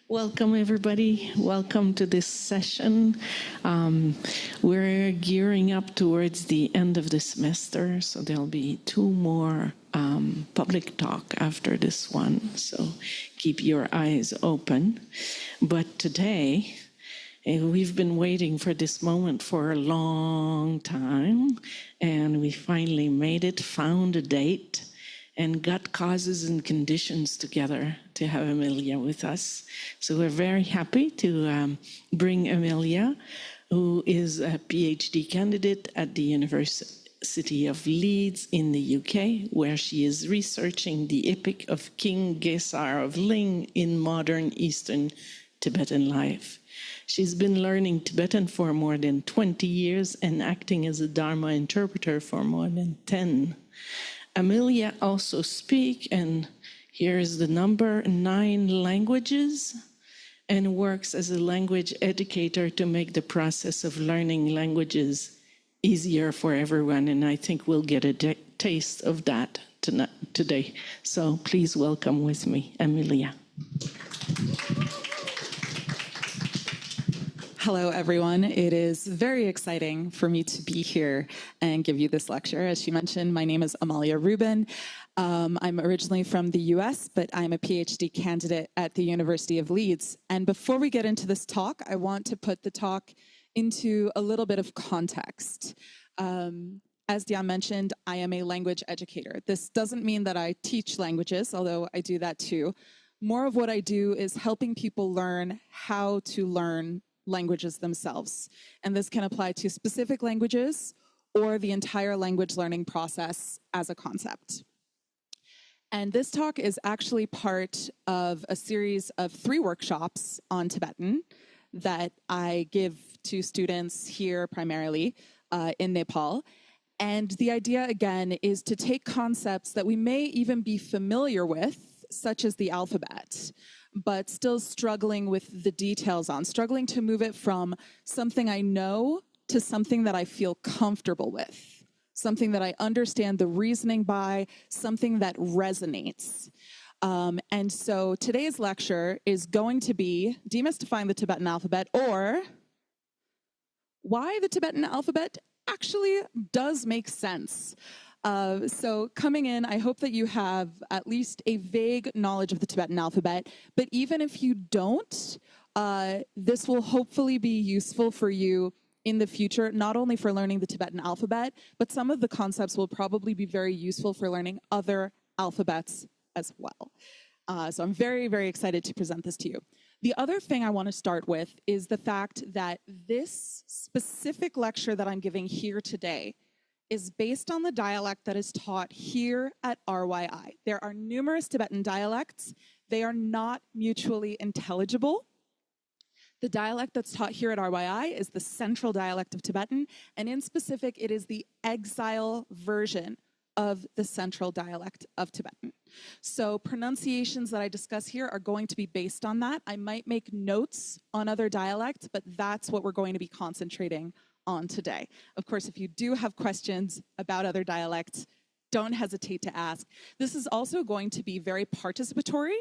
Welcome, everybody. Welcome to this session. We're gearing up towards the end of the semester, so there'll be two more public talk after this one. So keep your eyes open. But today, we've been waiting for this moment for a long time, and we finally made it, found a date, and got causes and conditions together to have Amalia with us. So we're very happy to bring Amalia, who is a PhD candidate at the University of Leeds in the UK, where she is researching the epic of King Gesar of Ling in modern Eastern Tibetan life. She's been learning Tibetan for more than 20 years and acting as a Dharma interpreter for more than 10. Amalia also speaks, and here is the number, 9 languages, and works as a language educator to make the process of learning languages easier for everyone. And I think we'll get a taste of that today. So please welcome with me, Amalia. Hello, everyone. It is very exciting for me to be here and give you this lecture. As she mentioned, my name is Amalia Rubin. I'm originally from the US, but I'm a PhD candidate at the University of Leeds. And before we get into this talk, I want to put the talk into a little bit of context. As Diane mentioned, I am a language educator. This doesn't mean that I teach languages, although I do that too. More of what I do is helping people learn how to learn languages themselves. And this can apply to specific languages or the entire language learning process as a concept. And this talk is actually part of a series of 3 workshops on Tibetan that I give to students here primarily in Nepal. And the idea, again, is to take concepts that we may even be familiar with, such as the alphabet, but still struggling with the details on, struggling to move it from something I know to something that I feel comfortable with, something that I understand the reasoning by, something that resonates. And so today's lecture is going to be Demystifying the Tibetan alphabet, or why the Tibetan alphabet actually does make sense. So coming in, I hope that you have at least a vague knowledge of the Tibetan alphabet, but even if you don't, this will hopefully be useful for you in the future, not only for learning the Tibetan alphabet, but some of the concepts will probably be very useful for learning other alphabets as well. So I'm very, very excited to present this to you. The other thing I want to start with is the fact that this specific lecture that I'm giving here today is based on the dialect that is taught here at RYI. There are numerous Tibetan dialects. They are not mutually intelligible. The dialect that's taught here at RYI is the central dialect of Tibetan, and in specific, it is the exile version of the central dialect of Tibetan. So pronunciations that I discuss here are going to be based on that. I might make notes on other dialects, but that's what we're going to be concentrating on today. Of course, if you do have questions about other dialects, don't hesitate to ask. This is also going to be very participatory,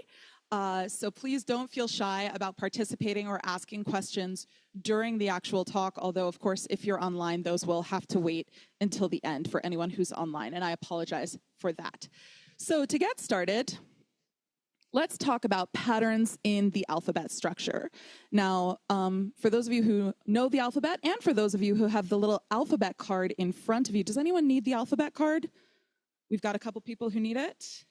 so please don't feel shy about participating or asking questions during the actual talk, although, of course, if you're online, those will have to wait until the end for anyone who's online, and I apologize for that. So to get started, let's talk about patterns in the alphabet structure. Now, for those of you who know the alphabet, and for those of you who have the little alphabet card in front of you, does anyone need the alphabet card? We've got a couple people who need it.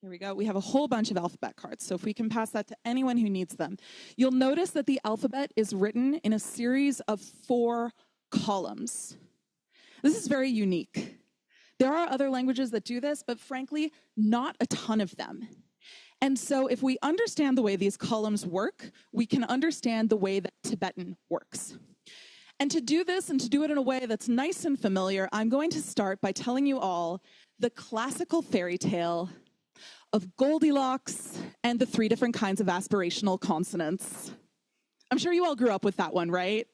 Here we go. We have a whole bunch of alphabet cards, so if we can pass that to anyone who needs them. You'll notice that the alphabet is written in a series of 4 columns. This is very unique. There are other languages that do this, but frankly, not a ton of them. And so if we understand the way these columns work, we can understand the way that Tibetan works. And to do this, and to do it in a way that's nice and familiar, I'm going to start by telling you all the classical fairy tale of Goldilocks and the 3 different kinds of aspirational consonants. I'm sure you all grew up with that one, right?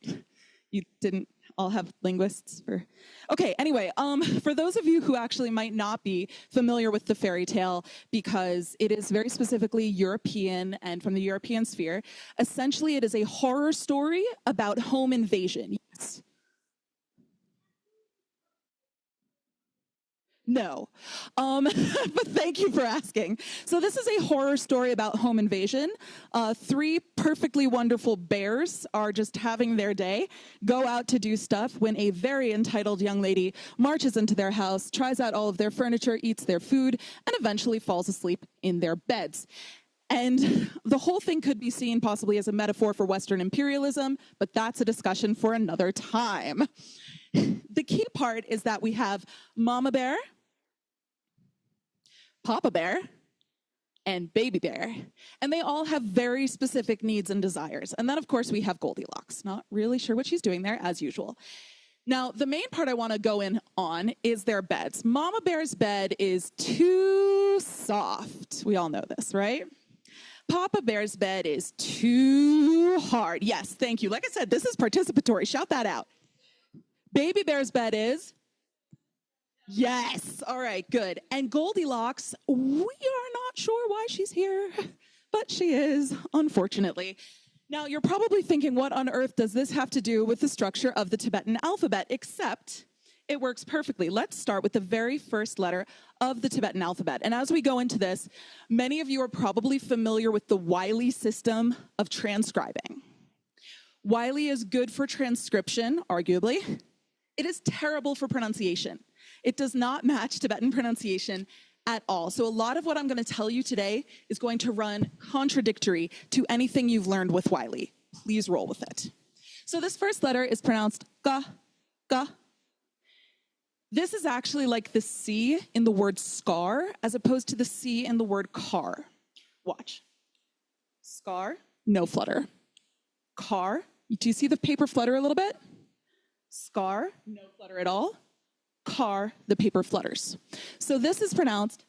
You didn't? I'll have linguists for. Okay, anyway, for those of you who actually might not be familiar with the fairy tale, because it is very specifically European and from the European sphere, essentially it is a horror story about home invasion. Yes. No, but thank you for asking. So this is a horror story about home invasion. Three perfectly wonderful bears are just having their day, go out to do stuff when a very entitled young lady marches into their house, tries out all of their furniture, eats their food, and eventually falls asleep in their beds. And the whole thing could be seen possibly as a metaphor for Western imperialism, but that's a discussion for another time. The key part is that we have Mama Bear, Papa Bear, and Baby Bear. And they all have very specific needs and desires. And then, of course, we have Goldilocks. Not really sure what she's doing there, as usual. Now, the main part I want to go in on is their beds. Mama Bear's bed is too soft. We all know this, right? Papa Bear's bed is too hard. Yes, thank you. Like I said, this is participatory. Shout that out. Baby Bear's bed is? Yes. All right, good. And Goldilocks, we are not sure why she's here, but she is, unfortunately. Now, you're probably thinking, what on earth does this have to do with the structure of the Tibetan alphabet? Except it works perfectly. Let's start with the very first letter of the Tibetan alphabet. And as we go into this, many of you are probably familiar with the Wiley system of transcribing. Wiley is good for transcription, arguably. It is terrible for pronunciation. It does not match Tibetan pronunciation at all. So a lot of what I'm going to tell you today is going to run contradictory to anything you've learned with Wiley. Please roll with it. So this first letter is pronounced ga, ga. This is actually like the C in the word scar as opposed to the C in the word car. Watch. Scar, no flutter. Car, do you see the paper flutter a little bit? Scar, no flutter at all. Car, the paper flutters. So this is pronounced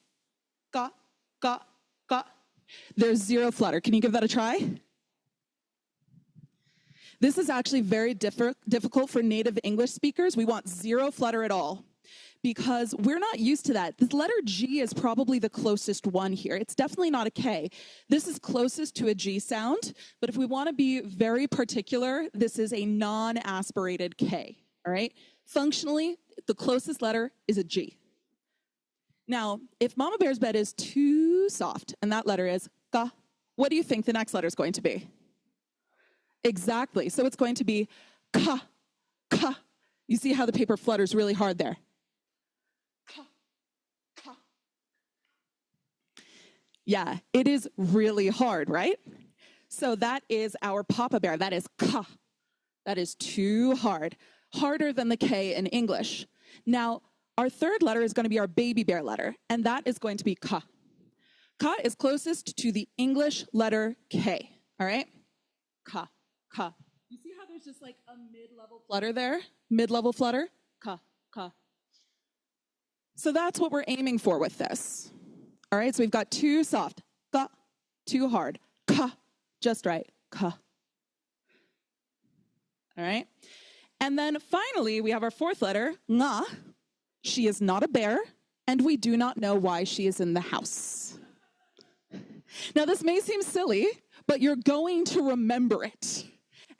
ga, ga, ga. There's zero flutter. Can you give that a try? This is actually very difficult for native English speakers. We want zero flutter at all because we're not used to that. This letter G is probably the closest one here. It's definitely not a K. This is closest to a G sound, but if we want to be very particular, this is a non-aspirated K, all right? Functionally, the closest letter is a G. Now, if Mama Bear's bed is too soft, and that letter is ga, what do you think the next letter is going to be? Exactly. So it's going to be ka, ka. You see how the paper flutters really hard there? Ka, ka. Yeah, it is really hard, right? So that is our Papa Bear. That is ka. That is too hard. Harder than the K in English. Now, our third letter is going to be our Baby Bear letter, and that is going to be ka. Ka is closest to the English letter K, all right? Ka, ka. You see how there's just like a mid-level flutter there? Mid-level flutter? Ka, ka. So that's what we're aiming for with this. All right, so we've got too soft, ka, too hard, ka, just right, ka. All right? And then finally, we have our fourth letter, nga. She is not a bear, and we do not know why she is in the house. Now, this may seem silly, but you're going to remember it.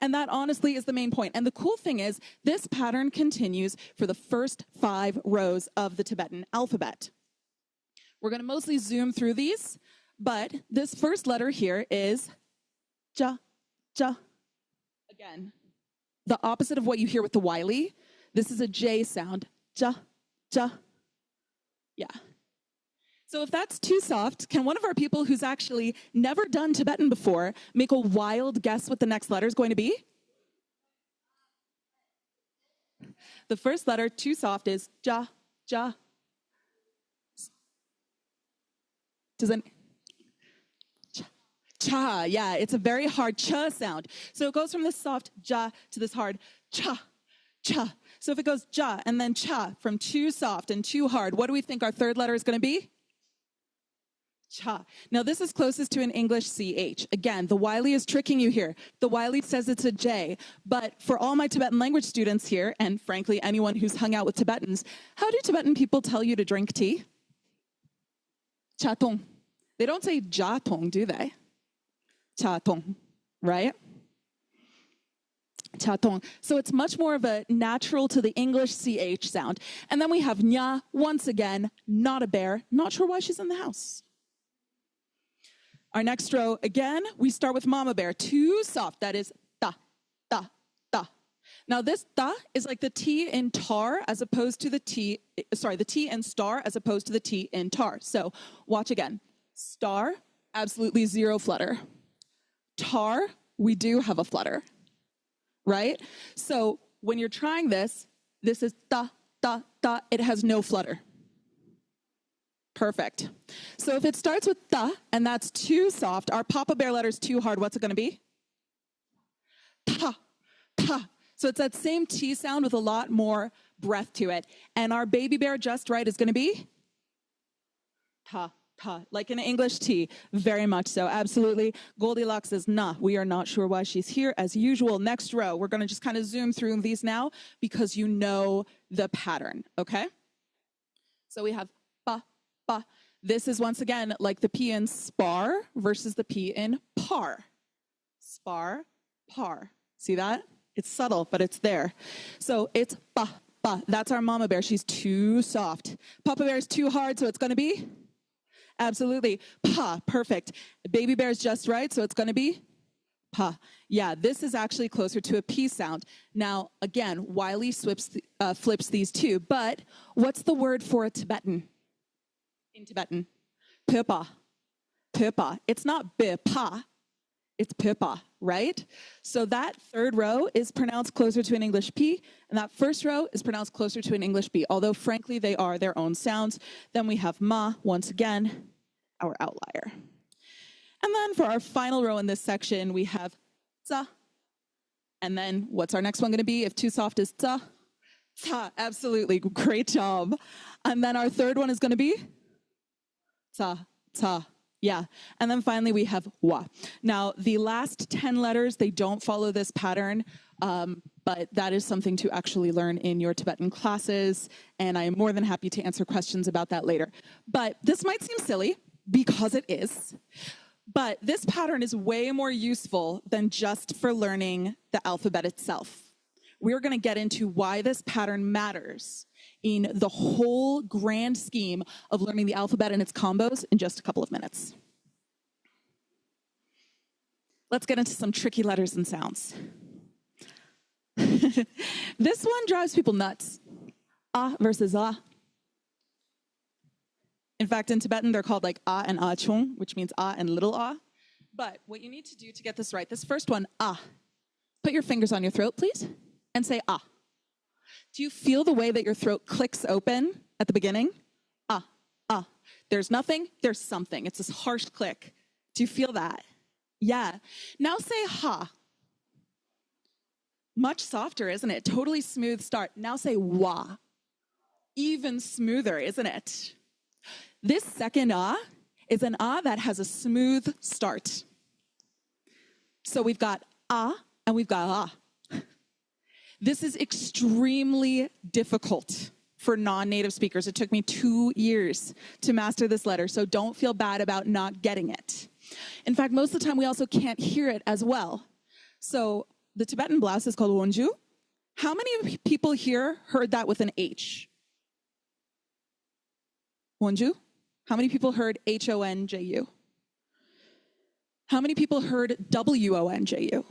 And that honestly is the main point. And the cool thing is, this pattern continues for the first 5 rows of the Tibetan alphabet. We're going to mostly zoom through these, but this first letter here is ja, ja. Again, the opposite of what you hear with the Wiley. This is a J sound. Ja, ja. Yeah. So if that's too soft, can one of our people who's actually never done Tibetan before make a wild guess what the next letter is going to be? The first letter, too soft, is ja, ja. Does it? Cha, yeah, it's a very hard cha sound. So it goes from this soft ja to this hard cha, cha. So if it goes ja and then cha, from too soft and too hard, what do we think our third letter is going to be? Cha. Now this is closest to an English CH. Again, the Wiley is tricking you here. The Wiley says it's a J, but for all my Tibetan language students here, and frankly anyone who's hung out with Tibetans, how do Tibetan people tell you to drink tea? Cha tong. They don't say ja tong, do they? Cha tong, right? Cha tong. So it's much more of a natural to the English CH sound. And then we have nya, once again, not a bear. Not sure why she's in the house. Our next row, again, we start with mama bear. Too soft. That is ta, ta, ta. Now this ta is like the T in tar as opposed to the T in star as opposed to the T in tar. So watch again. Star, absolutely zero flutter. Tar, we do have a flutter, right? So when you're trying this is ta, ta, ta. It has no flutter. Perfect. So if it starts with ta, and that's too soft, our Papa Bear letter's too hard, what's it going to be? Ta, ta. So it's that same T sound with a lot more breath to it. And our Baby Bear just right is going to be ta, ta, like an English T, very much so, absolutely. Goldilocks is nah. We are not sure why she's here. As usual, next row, we're going to just kind of zoom through these now because you know the pattern, okay? So we have ba, ba. This is once again like the P in spar versus the P in par. Spar, par. See that? It's subtle, but it's there. So it's ba, ba. That's our mama bear. She's too soft. Papa bear is too hard, so it's going to be? Absolutely. Pa, perfect. Baby bear is just right, so it's going to be? Pa. Yeah, this is actually closer to a P sound. Now, again, Wiley flips these two, but what's the word for a Tibetan? In Tibetan? Pepa. Pepa. It's not bepa, it's pepa, right? So that third row is pronounced closer to an English P, and that first row is pronounced closer to an English B, although frankly they are their own sounds. Then we have ma, once again, our outlier. And then for our final row in this section, we have za. And then what's our next one going to be? If too soft is za. Ta, absolutely, great job. And then our third one is going to be ta, ta. Yeah, and then finally we have wa. Now, the last 10 letters, they don't follow this pattern, but that is something to actually learn in your Tibetan classes, and I am more than happy to answer questions about that later. But this might seem silly, because it is, but this pattern is way more useful than just for learning the alphabet itself. We're going to get into why this pattern matters in the whole grand scheme of learning the alphabet and its combos in just a couple of minutes. Let's get into some tricky letters and sounds. This one drives people nuts. Ah versus ah. In fact, in Tibetan, they're called like ah and ah chung, which means ah and little ah. But what you need to do to get this right, this first one, ah. Put your fingers on your throat, please, and say ah. Do you feel the way that your throat clicks open at the beginning? Ah, ah. There's nothing, there's something. It's this harsh click. Do you feel that? Yeah. Now say ha. Much softer, isn't it? Totally smooth start. Now say wa. Even smoother, isn't it? This second ah is an ah that has a smooth start. So we've got ah and we've got ah. This is extremely difficult for non-native speakers. It took me 2 years to master this letter, so don't feel bad about not getting it. In fact, most of the time we also can't hear it as well. So the Tibetan blouse is called wonju. How many people here heard that with an H? Wonju? How many people heard H-O-N-J-U? How many people heard W-O-N-J-U?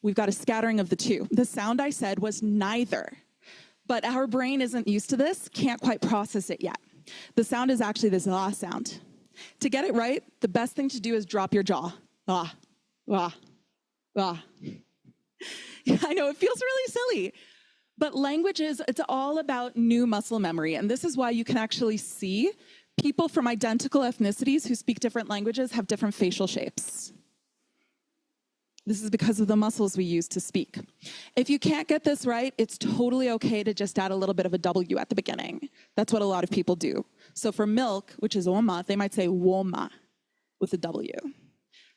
We've got a scattering of the two. The sound I said was neither, but our brain isn't used to this, can't quite process it yet. The sound is actually this ah sound. To get it right, the best thing to do is drop your jaw. Ah, ah, ah. I know, it feels really silly, but language it's all about new muscle memory, and this is why you can actually see people from identical ethnicities who speak different languages have different facial shapes. This is because of the muscles we use to speak. If you can't get this right, it's totally okay to just add a little bit of a W at the beginning. That's what a lot of people do. So for milk, which is oma, they might say woma with a W.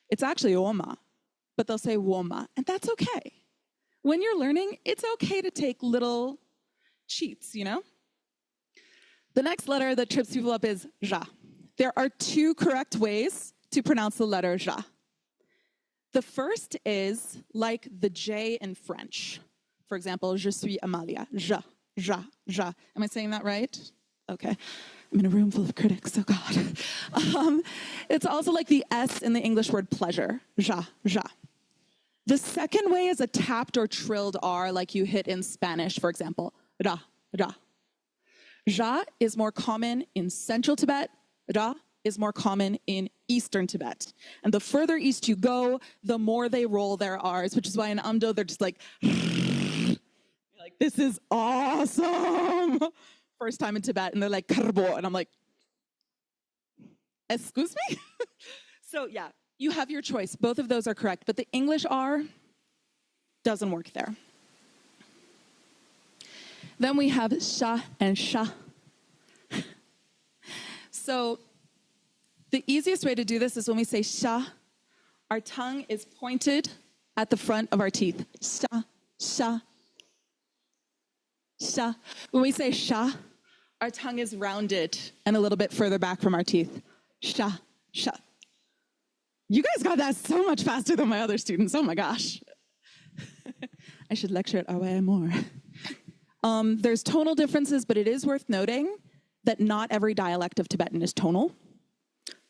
It's actually oma, but they'll say woma, and that's okay. When you're learning, it's okay to take little cheats, you know? The next letter that trips people up is ja. There are two correct ways to pronounce the letter ja. The first is like the J in French. For example, je suis Amalia. Ja, ja, ja. Am I saying that right? Okay. I'm in a room full of critics, oh God. It's also like the S in the English word pleasure. Ja, ja. The second way is a tapped or trilled R like you hit in Spanish, for example. Ra, ra. Ja is more common in Central Tibet. Ra is more common in Eastern Tibet. And the further east you go, the more they roll their R's, which is why in Amdo, they're just like, this is awesome. First time in Tibet, and they're like, karbo, and I'm like, excuse me? So yeah, you have your choice. Both of those are correct, but the English R doesn't work there. Then we have sha and sha. So the easiest way to do this is when we say sha, our tongue is pointed at the front of our teeth. Sha, sha, sha. When we say sha, our tongue is rounded and a little bit further back from our teeth. Sha, sha. You guys got that so much faster than my other students. Oh my gosh. I should lecture at RYI more. There's tonal differences, but it is worth noting that not every dialect of Tibetan is tonal.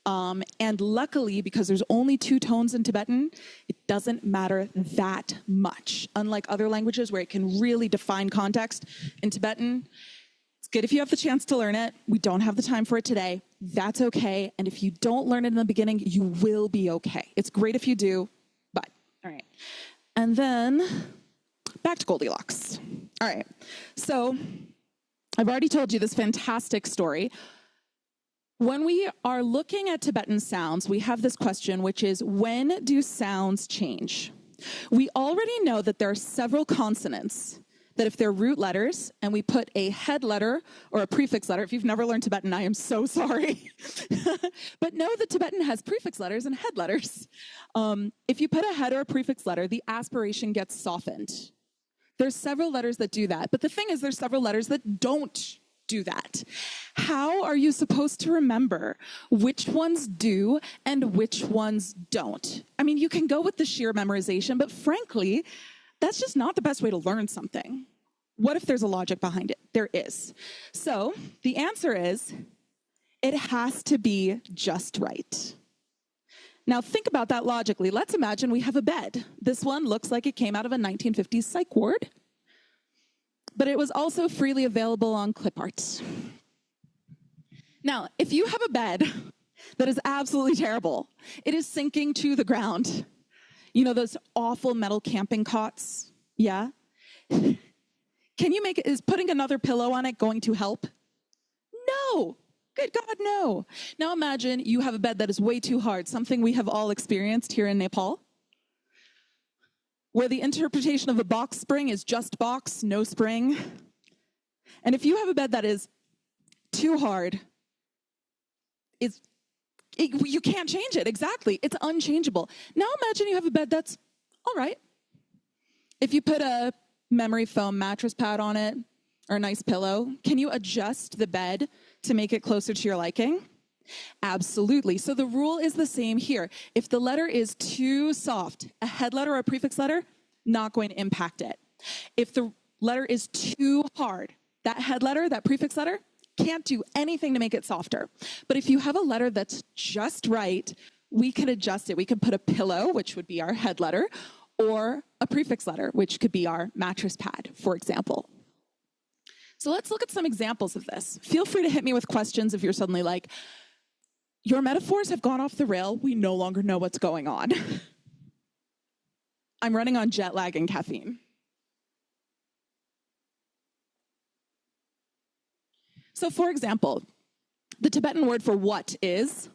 And luckily, because there's only 2 tones in Tibetan, it doesn't matter that much. Unlike other languages where it can really define context, in Tibetan, it's good if you have the chance to learn it. We don't have the time for it today. That's okay. And if you don't learn it in the beginning, you will be okay. It's great if you do, but all right. And then back to Goldilocks. All right. So I've already told you this fantastic story. When we are looking at Tibetan sounds, we have this question, which is, when do sounds change? We already know that there are several consonants that if they're root letters and we put a head letter or a prefix letter, if you've never learned Tibetan, I am so sorry. But know that Tibetan has prefix letters and head letters. If you put a head or a prefix letter, the aspiration gets softened. There's several letters that do that. But the thing is, there's several letters that don't do that. How are you supposed to remember which ones do and which ones don't? I mean, you can go with the sheer memorization, but frankly, that's just not the best way to learn something. What if there's a logic behind it? There is. So the answer is, it has to be just right. Now think about that logically. Let's imagine we have a bed. This one looks like it came out of a 1950s psych ward, but it was also freely available on clip arts. Now, if you have a bed that is absolutely terrible, it is sinking to the ground. You know those awful metal camping cots? Yeah? Can you make it, is putting another pillow on it going to help? No. Good God, no. Now imagine you have a bed that is way too hard, something we have all experienced here in Nepal, where the interpretation of a box spring is just box, no spring. And if you have a bed that is too hard, you can't change it, exactly. It's unchangeable. Now imagine you have a bed that's all right. If you put a memory foam mattress pad on it, or a nice pillow, can you adjust the bed to make it closer to your liking? Absolutely. So the rule is the same here. If the letter is too soft, a head letter or a prefix letter, not going to impact it. If the letter is too hard, that head letter, that prefix letter, can't do anything to make it softer. But if you have a letter that's just right, we can adjust it. We can put a pillow, which would be our head letter, or a prefix letter, which could be our mattress pad, for example. So let's look at some examples of this. Feel free to hit me with questions if you're suddenly like, your metaphors have gone off the rail. We no longer know what's going on. I'm running on jet lag and caffeine. So for example, the Tibetan word for what is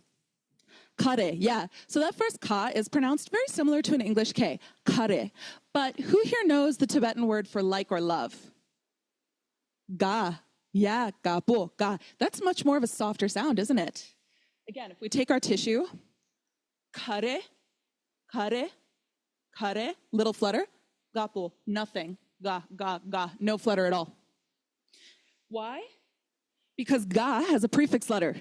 Kare, yeah. So that first ka is pronounced very similar to an English K, kare. But who here knows the Tibetan word for like or love? Ga, yeah, ga, bo, ga. That's much more of a softer sound, isn't it? Again, if we take our tissue, kare, kare, kare, little flutter, ga, bo, nothing, ga, ga, ga, no flutter at all. Why? Because ga has a prefix letter.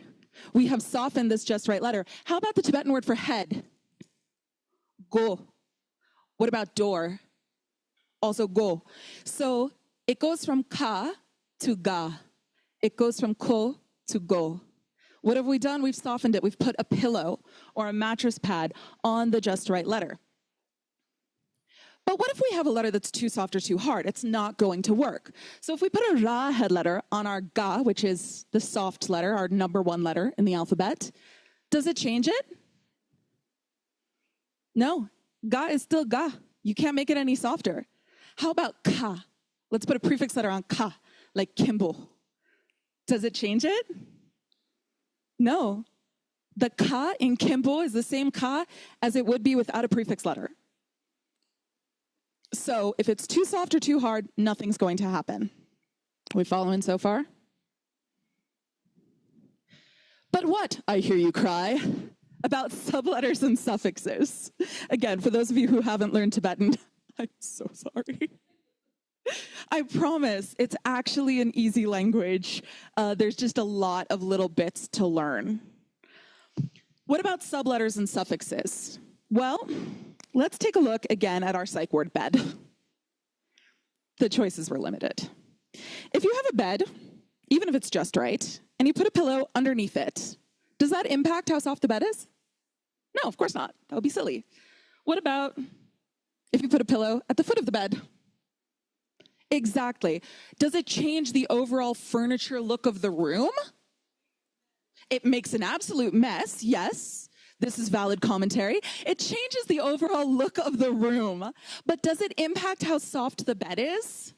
We have softened this just right letter. How about the Tibetan word for head? Go. What about door? Also go. So it goes from ka to ga. It goes from ko to go. What have we done? We've softened it. We've put a pillow or a mattress pad on the just right letter. But what if we have a letter that's too soft or too hard? It's not going to work. So if we put a ra head letter on our ga, which is the soft letter, our number one letter in the alphabet, does it change it? No, ga is still ga. You can't make it any softer. How about ka? Let's put a prefix letter on ka, like kimbo. Does it change it? No. The ka in kimbo is the same ka as it would be without a prefix letter. So if it's too soft or too hard, nothing's going to happen. Are we following so far? But what, I hear you cry, about subletters and suffixes? Again, for those of you who haven't learned Tibetan, I'm so sorry. I promise it's actually an easy language. There's just a lot of little bits to learn. What about subletters and suffixes? Well, let's take a look again at our psych word bed. The choices were limited. If you have a bed, even if it's just right, and you put a pillow underneath it, does that impact how soft the bed is? No, of course not. That would be silly. What about if you put a pillow at the foot of the bed? Exactly. Does it change the overall furniture look of the room? It makes an absolute mess, yes. This is valid commentary. It changes the overall look of the room, but does it impact how soft the bed is?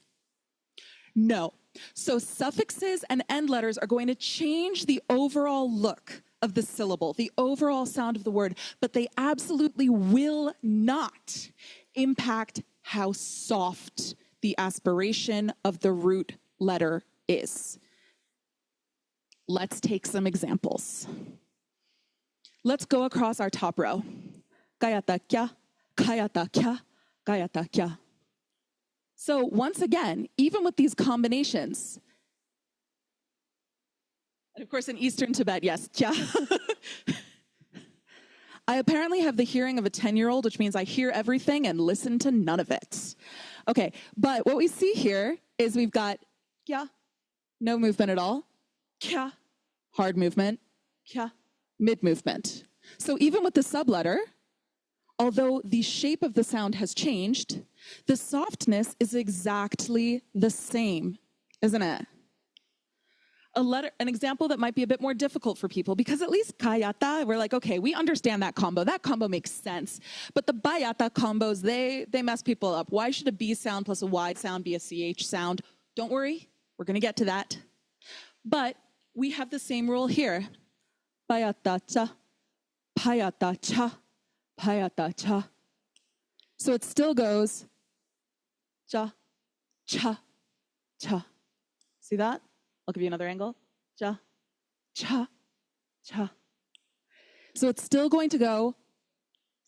No. So suffixes and end letters are going to change the overall look of the syllable, the overall sound of the word, but they absolutely will not impact how soft the aspiration of the root letter is. Let's take some examples. Let's go across our top row. Gayata kya, kayata kya, gayata kya. So once again, even with these combinations, and of course in Eastern Tibet, yes, kya. I apparently have the hearing of a 10-year-old, which means I hear everything and listen to none of it. Okay, but what we see here is we've got kya, no movement at all, kya, hard movement, kya, mid movement. So even with the subletter, although the shape of the sound has changed, the softness is exactly the same, isn't it? An example that might be a bit more difficult for people, because at least kayata, we're like, okay, we understand that combo. That combo makes sense. But the bayata combos, they mess people up. Why should a B sound plus a Y sound be a CH sound? Don't worry, we're going to get to that. But we have the same rule here. Bayata cha, payata cha, payata cha. So it still goes cha, cha, cha. See that? I'll give you another angle. Cha, cha, cha. So it's still going to go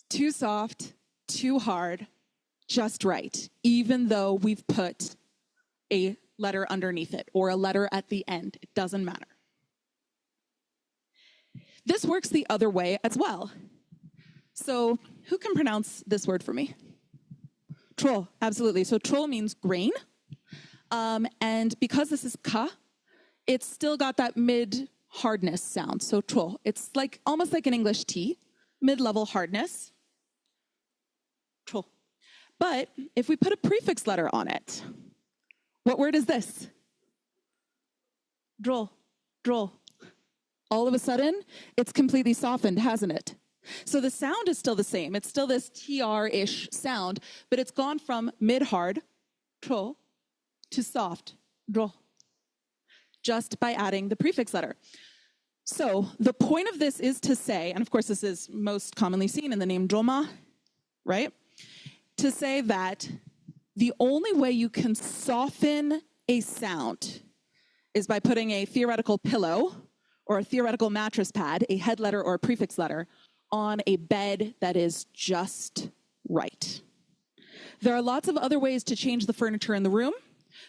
too soft, too hard, just right, even though we've put a letter underneath it or a letter at the end. It doesn't matter. This works the other way as well. So who can pronounce this word for me? Tro, absolutely. So tro means grain. And because this is ka, it's still got that mid-hardness sound. So tro, it's like almost like an English T, mid-level hardness. Tro. But if we put a prefix letter on it, what word is this? Dro, dro. All of a sudden, it's completely softened, hasn't it? So the sound is still the same. It's still this TR-ish sound, but it's gone from mid-hard, tro, to soft, dro, just by adding the prefix letter. So the point of this is to say, and of course this is most commonly seen in the name Joma, right? To say that the only way you can soften a sound is by putting a theoretical pillow or a theoretical mattress pad, a head letter or a prefix letter, on a bed that is just right. There are lots of other ways to change the furniture in the room.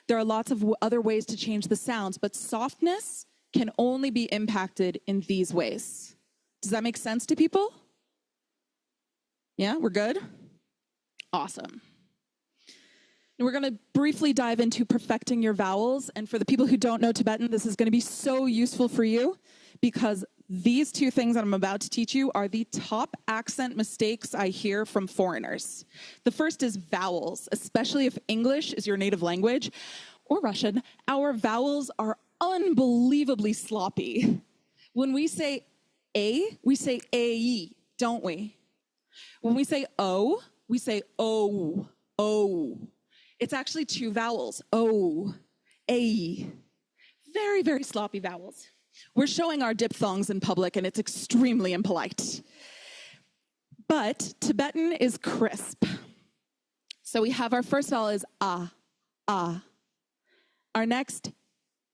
There are lots of other ways to change the sounds, but softness can only be impacted in these ways. Does that make sense to people? Yeah, we're good? Awesome. And we're going to briefly dive into perfecting your vowels. And for the people who don't know Tibetan, this is going to be so useful for you because these two things that I'm about to teach you are the top accent mistakes I hear from foreigners. The first is vowels, especially if English is your native language or Russian. Our vowels are unbelievably sloppy. When we say A, we say A-E, don't we? When we say O, we say O, O. It's actually two vowels, O, A. Very, very sloppy vowels. We're showing our diphthongs in public, and it's extremely impolite. But Tibetan is crisp. So we have our first vowel is A, A. Our next,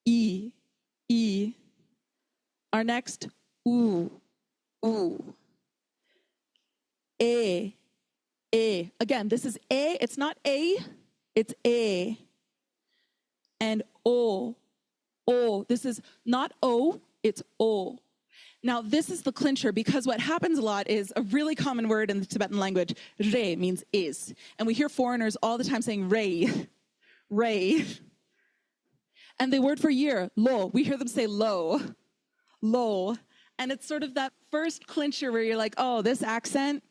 E, E. Our next, U, U. A, A. Again, this is A, it's not A, it's A. And O, O. This is not O, it's O. Now, this is the clincher because what happens a lot is a really common word in the Tibetan language, re means is. And we hear foreigners all the time saying re, re. And the word for year, lo, we hear them say lo, lo. And it's sort of that first clincher where you're like, oh, this accent,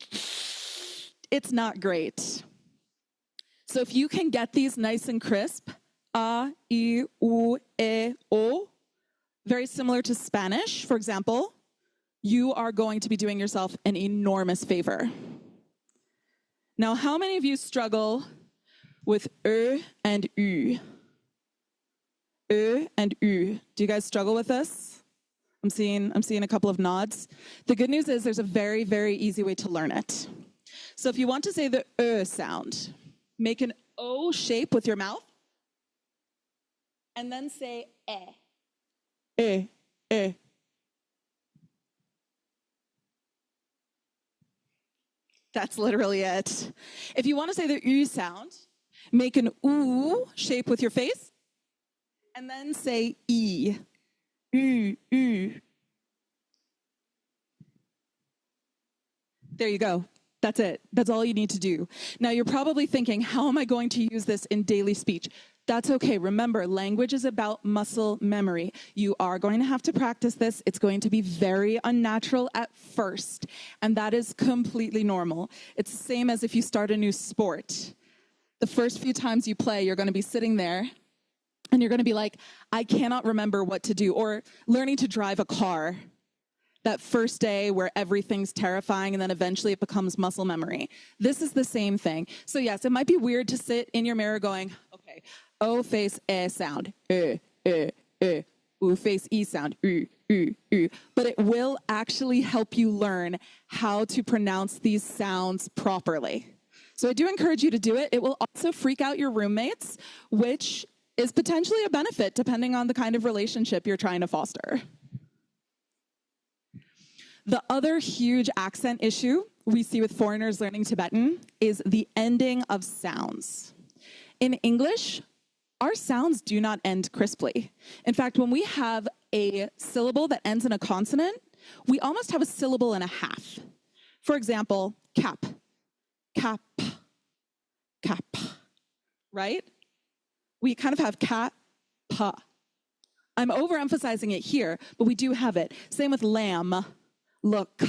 it's not great. So if you can get these nice and crisp, a, I, U, E, O, very similar to Spanish, for example, you are going to be doing yourself an enormous favor. Now, how many of you struggle with and U? And U. Do you guys struggle with this? I'm seeing a couple of nods. The good news is there's a very, very easy way to learn it. So if you want to say the sound, make an O shape with your mouth, and then say eh. That's literally it. If you want to say the U sound, make an oo shape with your face, and then say E. U. There you go. That's it. That's all you need to do. Now, you're probably thinking, how am I going to use this in daily speech? That's okay. Remember, language is about muscle memory. You are going to have to practice this. It's going to be very unnatural at first, and that is completely normal. It's the same as if you start a new sport. The first few times you play, you're going to be sitting there, and you're going to be like, I cannot remember what to do. Or learning to drive a car. That first day where everything's terrifying and then eventually it becomes muscle memory. This is the same thing. So yes, it might be weird to sit in your mirror going, okay, O face E sound, U face E sound, U. But it will actually help you learn how to pronounce these sounds properly. So I do encourage you to do it. It will also freak out your roommates, which is potentially a benefit depending on the kind of relationship you're trying to foster. The other huge accent issue we see with foreigners learning Tibetan is the ending of sounds. In English, our sounds do not end crisply. In fact, when we have a syllable that ends in a consonant, we almost have a syllable and a half. For example, cap, cap, cap, right? We kind of have cap, pa. I'm overemphasizing it here, but we do have it. Same with lamb. Look.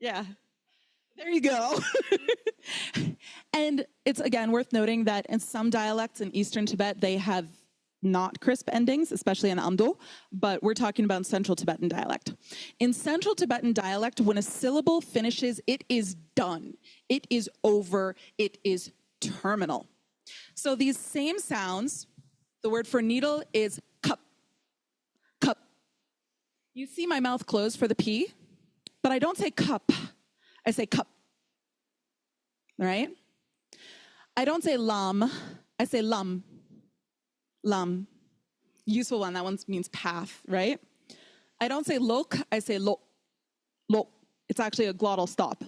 Yeah, there you go. And it's, again, worth noting that in some dialects in Eastern Tibet, they have not crisp endings, especially in Amdo, but we're talking about Central Tibetan dialect. In Central Tibetan dialect, when a syllable finishes, it is done. It is over. It is terminal. So these same sounds, the word for needle is cup, You see my mouth closed for the P, but I don't say cup. I say cup, right? I don't say lam. I say lum. Lum. Useful one. That one means path, right? I don't say lok. I say lo. Lo. It's actually a glottal stop.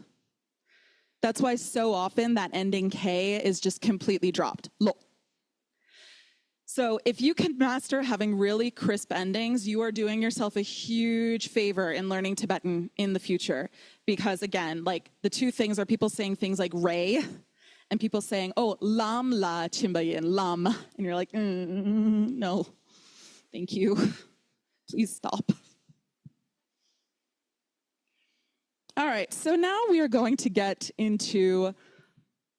That's why so often that ending K is just completely dropped. Lo. So if you can master having really crisp endings, you are doing yourself a huge favor in learning Tibetan in the future. Because again, like the two things are people saying things like Ray and people saying, oh, lam la chimbayin, lam. And you're like, no, thank you. Please stop. All right, so now we are going to get into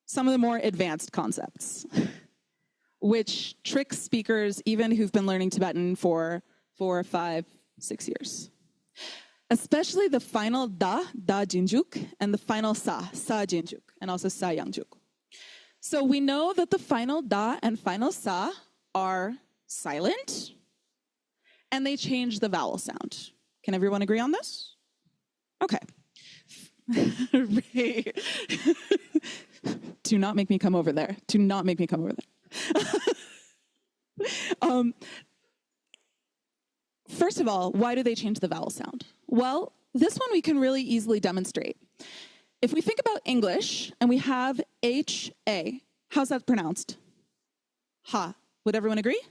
some of the more advanced concepts, which tricks speakers even who've been learning Tibetan for 4, 5, 6 years. Especially the final da jinjuk, and the final sa jinjuk, and also sa yangjuk. So we know that the final da and final sa are silent, and they change the vowel sound. Can everyone agree on this? Okay. Do not make me come over there. Do not make me come over there. First of all, why do they change the vowel sound? Well, this one we can really easily demonstrate. If we think about English and we have H-A, how's that pronounced? Ha. Would everyone agree?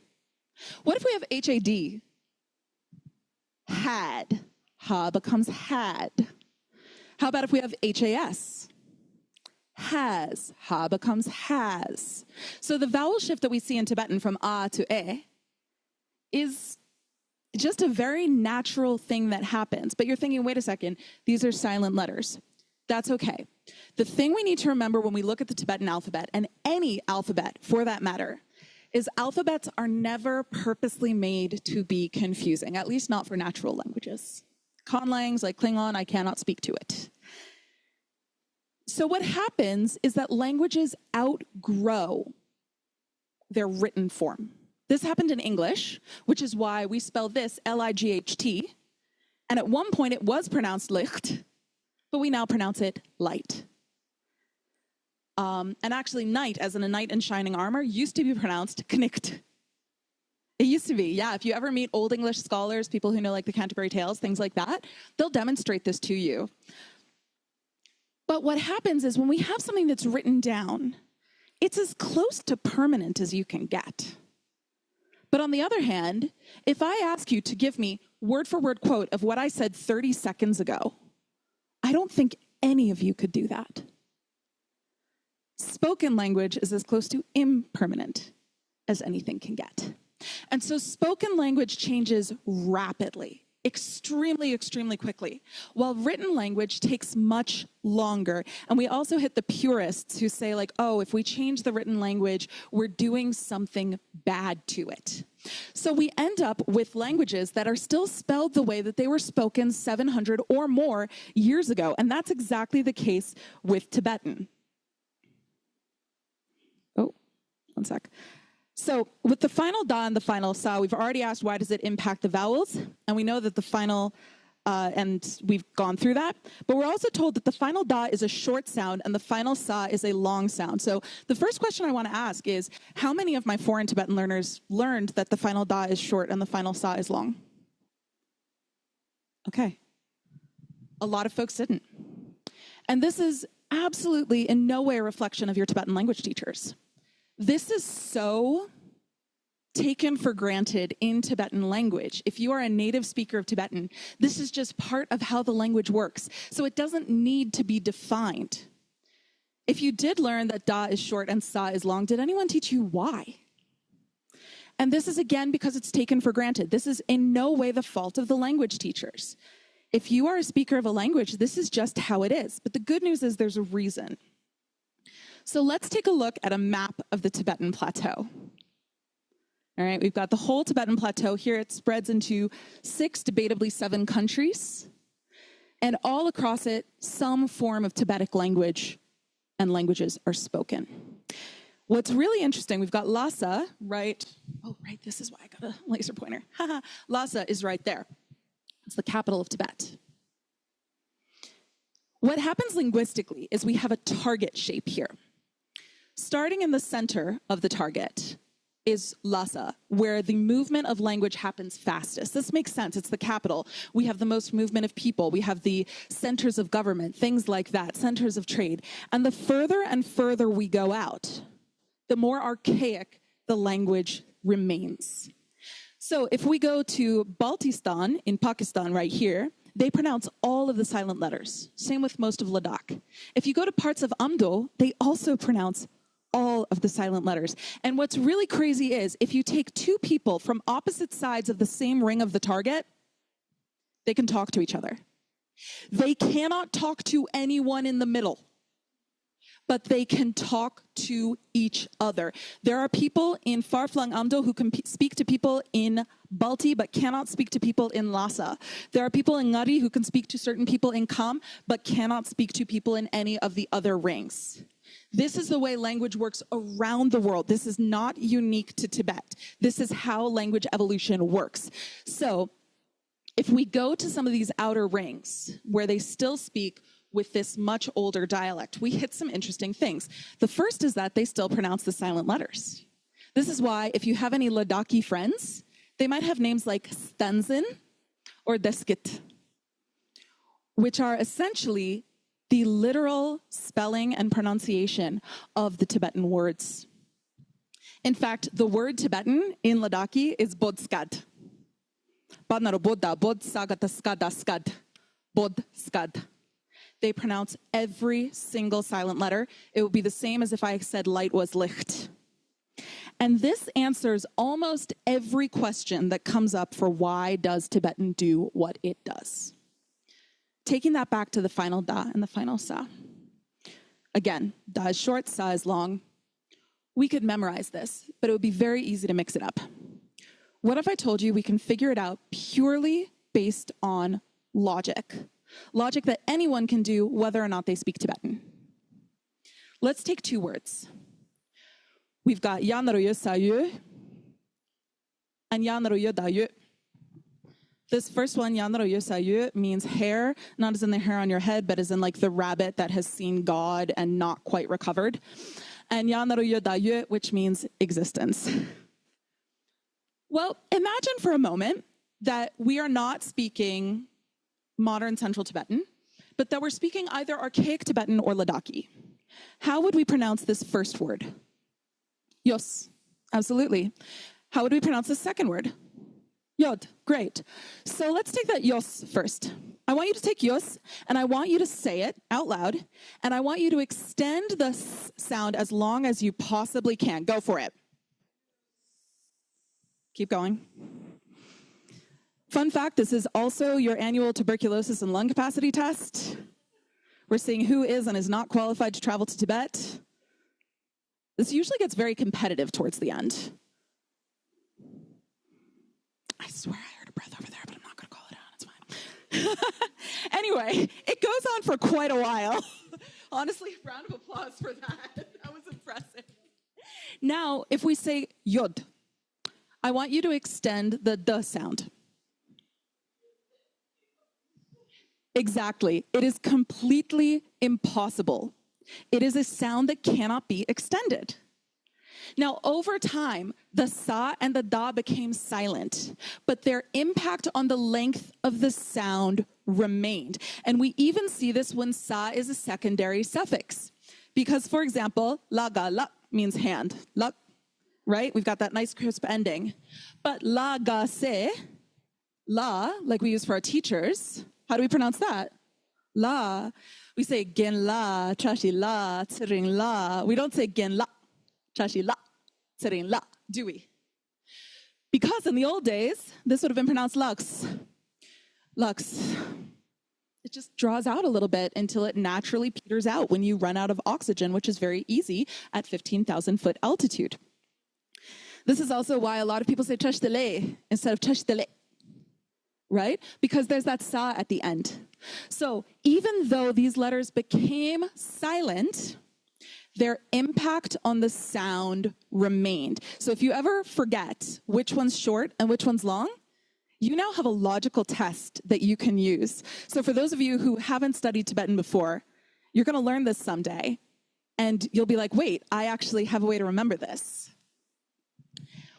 What if we have H-A-D? Had. Ha becomes had. How about if we have H-A-S? Has. Ha becomes has. So the vowel shift that we see in Tibetan from a to e is just a very natural thing that happens. But you're thinking, wait a second, these are silent letters. That's okay. The thing we need to remember when we look at the Tibetan alphabet, and any alphabet for that matter, is alphabets are never purposely made to be confusing, at least not for natural languages. Conlangs like Klingon, I cannot speak to it. So what happens is that languages outgrow their written form. This happened in English, which is why we spell this L-I-G-H-T. And at one point it was pronounced licht, but we now pronounce it light. And actually night, as in a knight in shining armor, used to be pronounced knicht. It used to be, yeah. If you ever meet Old English scholars, people who know like the Canterbury Tales, things like that, they'll demonstrate this to you. But what happens is when we have something that's written down, it's as close to permanent as you can get. But on the other hand, if I ask you to give me word-for-word quote of what I said 30 seconds ago, I don't think any of you could do that. Spoken language is as close to impermanent as anything can get. And so spoken language changes rapidly, extremely, extremely quickly, while written language takes much longer. And we also hit the purists who say like, oh, if we change the written language, we're doing something bad to it. So we end up with languages that are still spelled the way that they were spoken 700 or more years ago. And that's exactly the case with Tibetan. Oh, one sec. So with the final da and the final sa, we've already asked why does it impact the vowels? And we know that the final, and we've gone through that. But we're also told that the final da is a short sound and the final sa is a long sound. So the first question I want to ask is, how many of my foreign Tibetan learners learned that the final da is short and the final sa is long? Okay. A lot of folks didn't. And this is absolutely in no way a reflection of your Tibetan language teachers. This is so taken for granted in Tibetan language. If you are a native speaker of Tibetan, this is just part of how the language works. So it doesn't need to be defined. If you did learn that da is short and sa is long, did anyone teach you why? And this is again because it's taken for granted. This is in no way the fault of the language teachers. If you are a speaker of a language, this is just how it is. But the good news is there's a reason. So let's take a look at a map of the Tibetan plateau. All right, we've got the whole Tibetan plateau here. It spreads into 6, debatably 7 countries. And all across it, some form of Tibetic language and languages are spoken. What's really interesting, we've got Lhasa, right? Oh, right, this is why I got a laser pointer. Lhasa is right there. It's the capital of Tibet. What happens linguistically is we have a target shape here. Starting in the center of the target is Lhasa, where the movement of language happens fastest. This makes sense. It's the capital. We have the most movement of people. We have the centers of government, things like that, centers of trade. And the further and further we go out, the more archaic the language remains. So if we go to Baltistan in Pakistan right here, they pronounce all of the silent letters. Same with most of Ladakh. If you go to parts of Amdo, they also pronounce all of the silent letters. And what's really crazy is if you take two people from opposite sides of the same ring of the target, they can talk to each other. They cannot talk to anyone in the middle, but they can talk to each other. There are people in far-flung Amdo who can speak to people in Balti, but cannot speak to people in Lhasa. There are people in Ngari who can speak to certain people in Kam, but cannot speak to people in any of the other rings. This is the way language works around the world. This is not unique to Tibet. This is how language evolution works. So if we go to some of these outer rings where they still speak with this much older dialect, we hit some interesting things. The first is that they still pronounce the silent letters. This is why if you have any Ladakhi friends, they might have names like Stanzin or Deskit, which are essentially the literal spelling and pronunciation of the Tibetan words. In fact, the word Tibetan in Ladakhi is bodskad. Badnaro bodda, bodsagataskadaskad, bodskad. They pronounce every single silent letter. It would be the same as if I said light was licht. And this answers almost every question that comes up for why does Tibetan do what it does. Taking that back to the final da and the final sa. Again, da is short, sa is long. We could memorize this, but it would be very easy to mix it up. What if I told you we can figure it out purely based on logic? Logic that anyone can do whether or not they speak Tibetan. Let's take two words. We've got Yanaroye Sayu and Yanaroye Dayu. This first one, Yanaroye Sayu, means hair, not as in the hair on your head, but as in like the rabbit that has seen God and not quite recovered. And Yanaroye Dayu, which means existence. Well, imagine for a moment that we are not speaking modern Central Tibetan, but that we're speaking either archaic Tibetan or Ladakhi. How would we pronounce this first word? Yos, absolutely. How would we pronounce the second word? Yod, great. So let's take that yos first. I want you to take yos, and I want you to say it out loud, and I want you to extend the s sound as long as you possibly can. Go for it. Keep going. Fun fact, this is also your annual tuberculosis and lung capacity test. We're seeing who is and is not qualified to travel to Tibet. This usually gets very competitive towards the end. I swear I heard a breath over there, but I'm not going to call it out. It's fine. Anyway, it goes on for quite a while. Honestly, round of applause for that. That was impressive. Now, if we say yod, I want you to extend the d sound. Exactly. It is completely impossible. It is a sound that cannot be extended. Now, over time, the sa and the da became silent, but their impact on the length of the sound remained. And we even see this when sa is a secondary suffix. Because, for example, la ga la means hand. La, right? We've got that nice crisp ending. But la ga se, la, like we use for our teachers, how do we pronounce that? La. We say gen la, trashi la, tsiring la. We don't say gen la, trashi la, tsiring la, do we? Because in the old days, this would have been pronounced lux. Lux. It just draws out a little bit until it naturally peters out when you run out of oxygen, which is very easy at 15,000 foot altitude. This is also why a lot of people say chashtele instead of chashtele. Right? Because there's that sa at the end. So even though these letters became silent, their impact on the sound remained. So if you ever forget which one's short and which one's long, you now have a logical test that you can use. So for those of you who haven't studied Tibetan before, you're going to learn this someday, and you'll be like, wait, I actually have a way to remember this.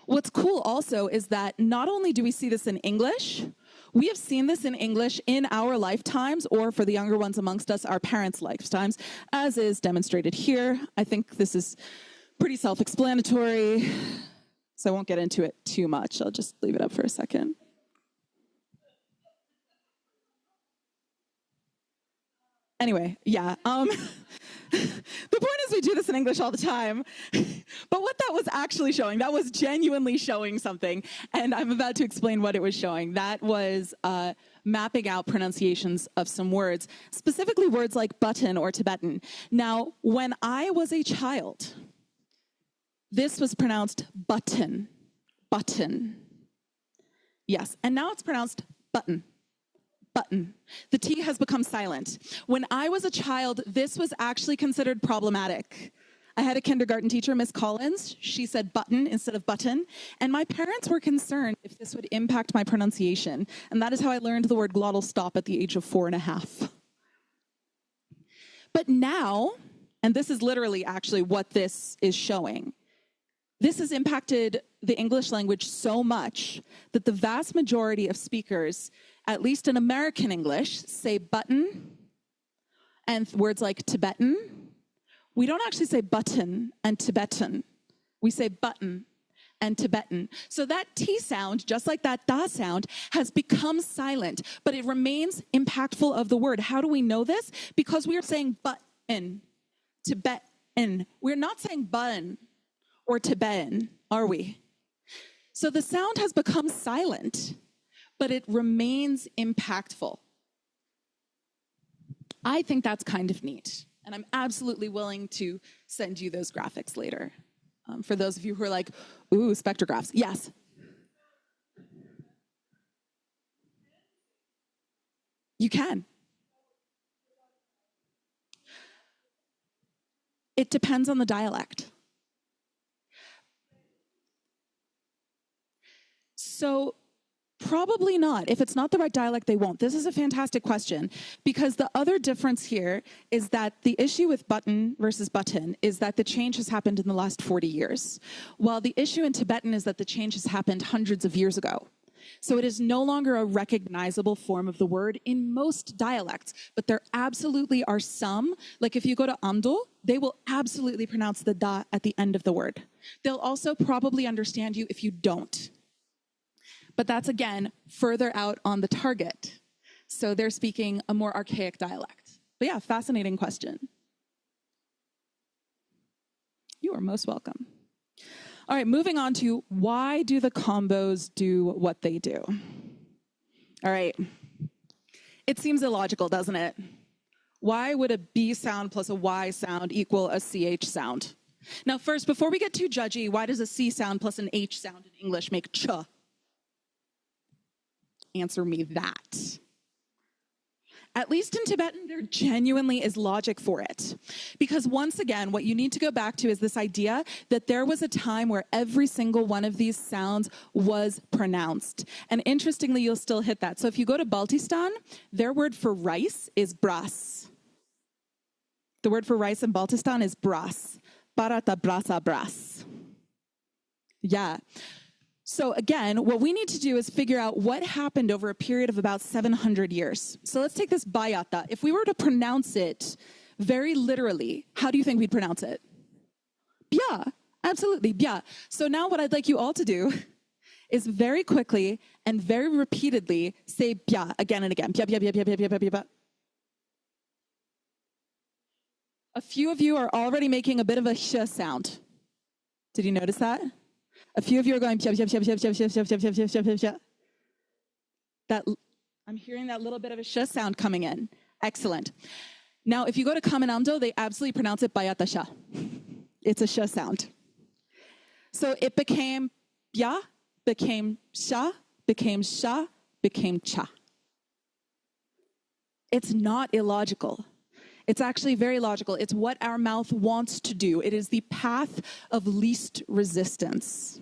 What's cool also is that not only do we see this in English, we have seen this in English in our lifetimes, or for the younger ones amongst us, our parents' lifetimes, as is demonstrated here. I think this is pretty self-explanatory, so I won't get into it too much. I'll just leave it up for a second. Anyway, yeah. The point is we do this in English all the time. But what that was actually showing, that was genuinely showing something. And I'm about to explain what it was showing. That was mapping out pronunciations of some words, specifically words like button or Tibetan. Now, when I was a child, this was pronounced button, button. Yes, and now it's pronounced button. Button. The T has become silent. When I was a child, this was actually considered problematic. I had a kindergarten teacher, Miss Collins. She said button instead of button. And my parents were concerned if this would impact my pronunciation. And that is how I learned the word glottal stop at the age of 4.5. But now, and this is literally actually what this is showing, this has impacted the English language so much that the vast majority of speakers, at least in American English, say button, and words like Tibetan. We don't actually say button and Tibetan. We say button and Tibetan. So that T sound, just like that da sound, has become silent, but it remains impactful of the word. How do we know this? Because we are saying button, Tibetan. We're not saying button or Tibetan, are we? So the sound has become silent, but it remains impactful. I think that's kind of neat, and I'm absolutely willing to send you those graphics later. For those of you who are like, ooh, spectrographs. Yes? You can. It depends on the dialect. So probably not. If it's not the right dialect, they won't. This is a fantastic question, because the other difference here is that the issue with button versus button is that the change has happened in the last 40 years, while the issue in Tibetan is that the change has happened hundreds of years ago. So it is no longer a recognizable form of the word in most dialects, but there absolutely are some, like if you go to Amdo, they will absolutely pronounce the da at the end of the word. They'll also probably understand you if you don't. But that's, again, further out on the target. So they're speaking a more archaic dialect. But yeah, fascinating question. You are most welcome. All right, moving on to why do the combos do what they do? All right. It seems illogical, doesn't it? Why would a B sound plus a Y sound equal a CH sound? Now, first, before we get too judgy, why does a C sound plus an H sound in English make ch? Answer me that. At least in Tibetan, there genuinely is logic for it. Because once again, what you need to go back to is this idea that there was a time where every single one of these sounds was pronounced. And interestingly, you'll still hit that. So if you go to Baltistan, their word for rice is bras. The word for rice in Baltistan is bras. Barata brasa bras. Yeah. So again, what we need to do is figure out what happened over a period of about 700 years. So let's take this bayata. If we were to pronounce it very literally, how do you think we'd pronounce it? Bya, absolutely, bya. So now what I'd like you all to do is very quickly and very repeatedly say bya again and again. Bya, bya, bya, bya, bya, bya, bya, bya. A few of you are already making a bit of a sh sound. Did you notice that? A few of you are going, pya, pya, pya, pya, pya, pya, pya, pya, pya, pya, pya, pya, pya. That, I'm hearing that little bit of a sh sound coming in. Excellent. Now, if you go to Kaminamdo, they absolutely pronounce it bayata sha. It's a sh sound. So it became bya, became sha, became sha, became cha. It's not illogical. It's actually very logical. It's what our mouth wants to do. It is the path of least resistance.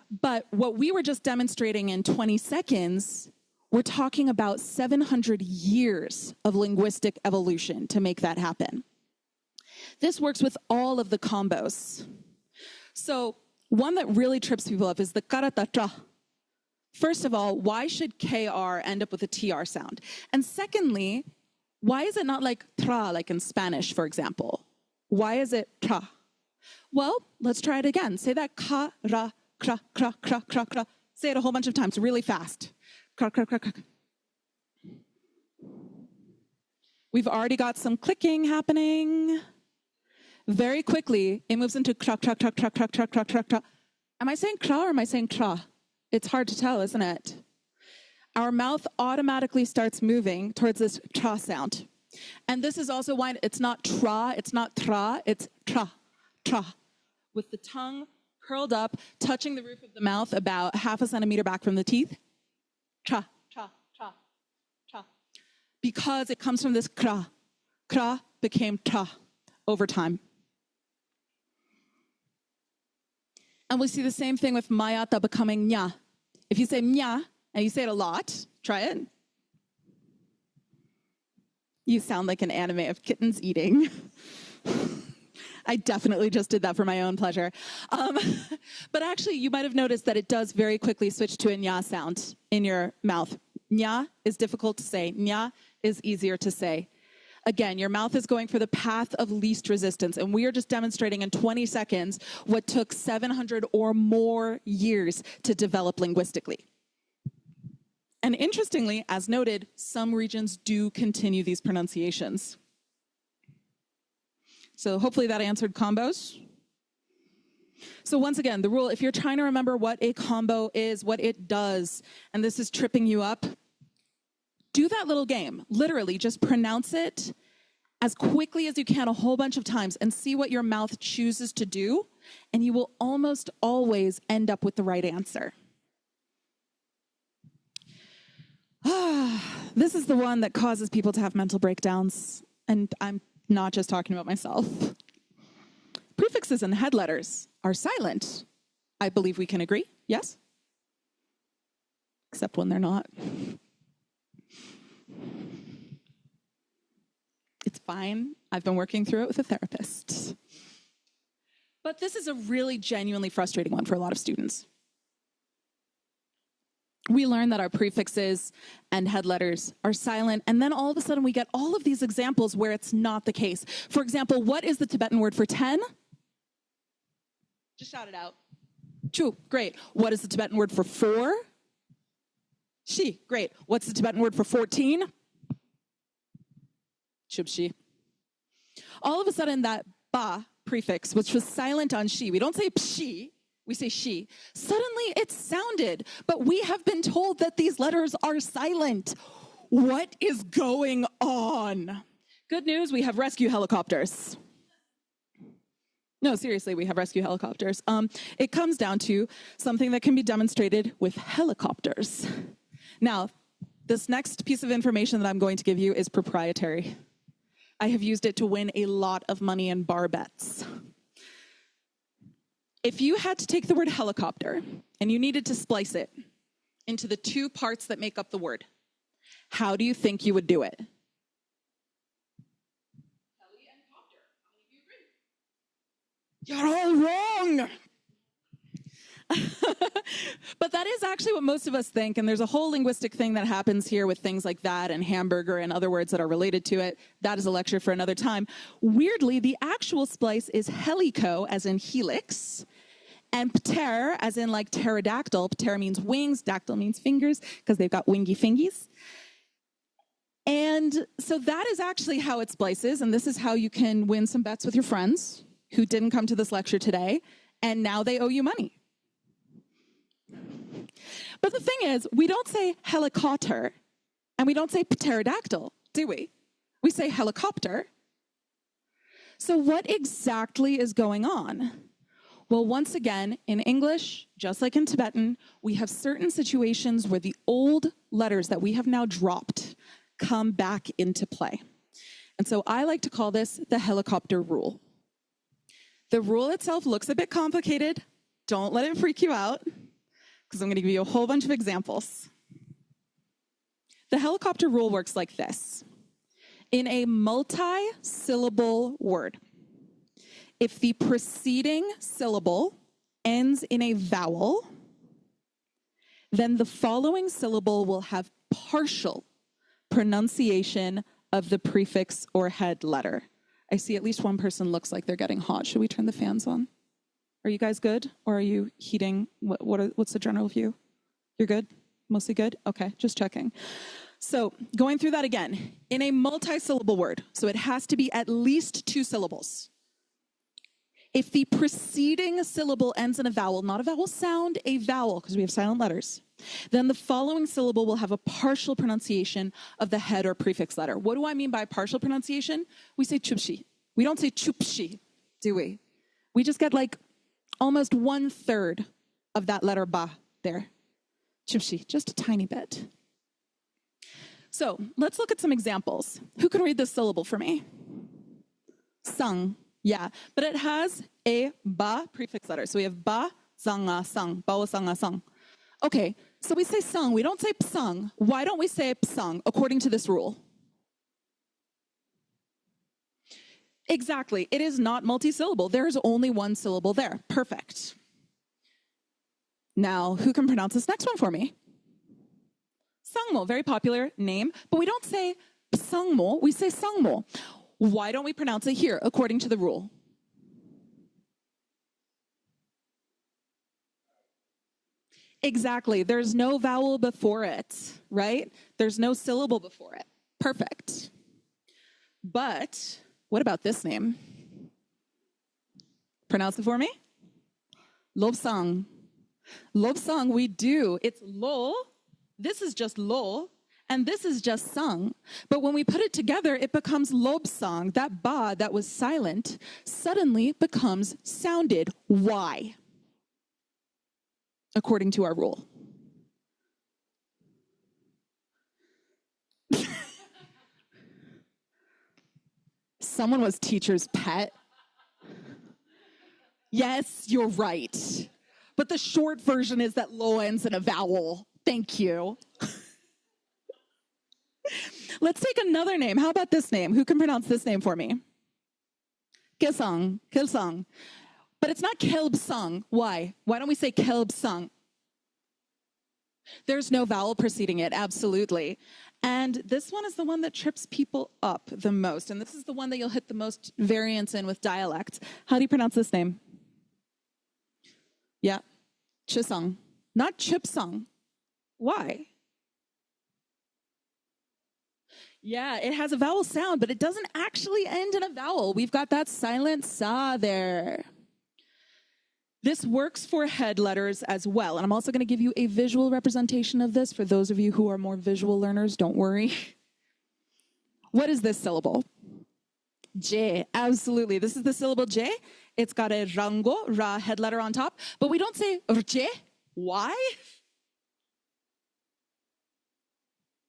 But what we were just demonstrating in 20 seconds, we're talking about 700 years of linguistic evolution to make that happen. This works with all of the combos. So one that really trips people up is the karatatra. First of all, why should KR end up with a TR sound? And secondly, why is it not like tra, like in Spanish, for example? Why is it tra? Well, let's try it again. Say that ka, ra, kra, kra, kra, kra, kra. Say it a whole bunch of times, really fast. Kra, kra, kra, kra. We've already got some clicking happening. Very quickly, it moves into kra, kra, kra, kra, kra, kra, kra, kra, kra. Am I saying kra or am I saying tra? It's hard to tell, isn't it? Our mouth automatically starts moving towards this tra sound. And this is also why it's not tra, it's not tra, it's tra, tra. With the tongue curled up, touching the roof of the mouth about 0.5 centimeter back from the teeth. Tra, tra, tra, tra. Because it comes from this kra. Kra became tra over time. And we see the same thing with mayata becoming nya. If you say nya, and you say it a lot, try it. You sound like an anime of kittens eating. I definitely just did that for my own pleasure. But actually, you might have noticed that it does very quickly switch to a nya sound in your mouth. Nya is difficult to say. Nya is easier to say. Again, your mouth is going for the path of least resistance, and we are just demonstrating in 20 seconds what took 700 or more years to develop linguistically. And interestingly, as noted, some regions do continue these pronunciations. So hopefully that answered combos. So once again, the rule, if you're trying to remember what a combo is, what it does, and this is tripping you up, do that little game. Literally, just pronounce it as quickly as you can a whole bunch of times and see what your mouth chooses to do, and you will almost always end up with the right answer. This is the one that causes people to have mental breakdowns, and I'm not just talking about myself. Prefixes and head letters are silent. I believe we can agree, yes? Except when they're not. It's fine. I've been working through it with a therapist. But this is a really genuinely frustrating one for a lot of students. We learn that our prefixes and head letters are silent, and then all of a sudden we get all of these examples where it's not the case. For example, what is the Tibetan word for 10? Just shout it out. Chu, great. What is the Tibetan word for 4? Shi, great. What's the Tibetan word for 14? Shubshi. All of a sudden that ba prefix, which was silent on shi, we don't say pshi, we say she. Suddenly it sounded, but we have been told that these letters are silent. What is going on? Good news, we have rescue helicopters. No, seriously, we have rescue helicopters. It comes down to something that can be demonstrated with helicopters. Now, this next piece of information that I'm going to give you is proprietary. I have used it to win a lot of money in bar bets. If you had to take the word helicopter and you needed to splice it into the 2 parts that make up the word, how do you think you would do it? Heli and copter. How many of you agree? You're all wrong. But that is actually what most of us think, and there's a whole linguistic thing that happens here with things like that and hamburger and other words that are related to it. That is a lecture for another time. Weirdly, the actual splice is helico, as in helix, and pter, as in like pterodactyl. Pter means wings, dactyl means fingers, because they've got wingy fingies. And so that is actually how it splices, and this is how you can win some bets with your friends who didn't come to this lecture today, and now they owe you money. But the thing is, we don't say helicopter, and we don't say pterodactyl, do we? We say helicopter. So what exactly is going on? Well, once again, in English, just like in Tibetan, we have certain situations where the old letters that we have now dropped come back into play. And so I like to call this the helicopter rule. The rule itself looks a bit complicated. Don't let it freak you out. because I'm going to give you a whole bunch of examples. The helicopter rule works like this. In a multi-syllable word, if the preceding syllable ends in a vowel, then the following syllable will have partial pronunciation of the prefix or head letter. I see at least one person looks like they're getting hot. Should we turn the fans on? Are you guys good? Or are you heating? What's the general view? You're good? Mostly good? Okay, just checking. So going through that again, in a multi-syllable word, so it has to be at least 2 syllables. If the preceding syllable ends in a vowel, not a vowel sound, a vowel, because we have silent letters, then the following syllable will have a partial pronunciation of the head or prefix letter. What do I mean by partial pronunciation? We say chupshi. We don't say chupshi, do we? We just get like almost 1/3 of that letter ba there. Chupshi, just a tiny bit. So let's look at some examples. Who can read this syllable for me? Sang. Yeah, but it has a ba prefix letter. So we have ba, zanga, sang, bao, sanga, sang. Okay, so we say sang, we don't say psang. Why don't we say psang according to this rule? Exactly, it is not multi-syllable. There is only 1 syllable there. Perfect. Now, who can pronounce this next one for me? Sangmo, very popular name, but we don't say psangmo, we say sangmo. Why don't we pronounce it here according to the rule? Exactly. There's no vowel before it, right? There's no syllable before it. Perfect. But what about this name? Pronounce it for me. Lobsang. Lobsang, we do. It's lo. This is just lo. And this is just sung. But when we put it together, it becomes lobsang. That ba that was silent suddenly becomes sounded. Why? According to our rule. Someone was teacher's pet. Yes, you're right. But the short version is that lo ends in a vowel. Thank you. Let's take another name. How about this name? Who can pronounce this name for me? Kilsang. Kilsang. But it's not Kelbsang. Why? Why don't we say Kelbsang? There's no vowel preceding it, absolutely. And this one is the one that trips people up the most. And this is the one that you'll hit the most variance in with dialect. How do you pronounce this name? Yeah. Chisang. Not Chipsang. Why? Yeah, it has a vowel sound, but it doesn't actually end in a vowel. We've got that silent sa there. This works for head letters as well. And I'm also going to give you a visual representation of this. For those of you who are more visual learners, don't worry. What is this syllable? J, absolutely. This is the syllable J. It's got a rango, ra head letter on top, but we don't say rje. Why?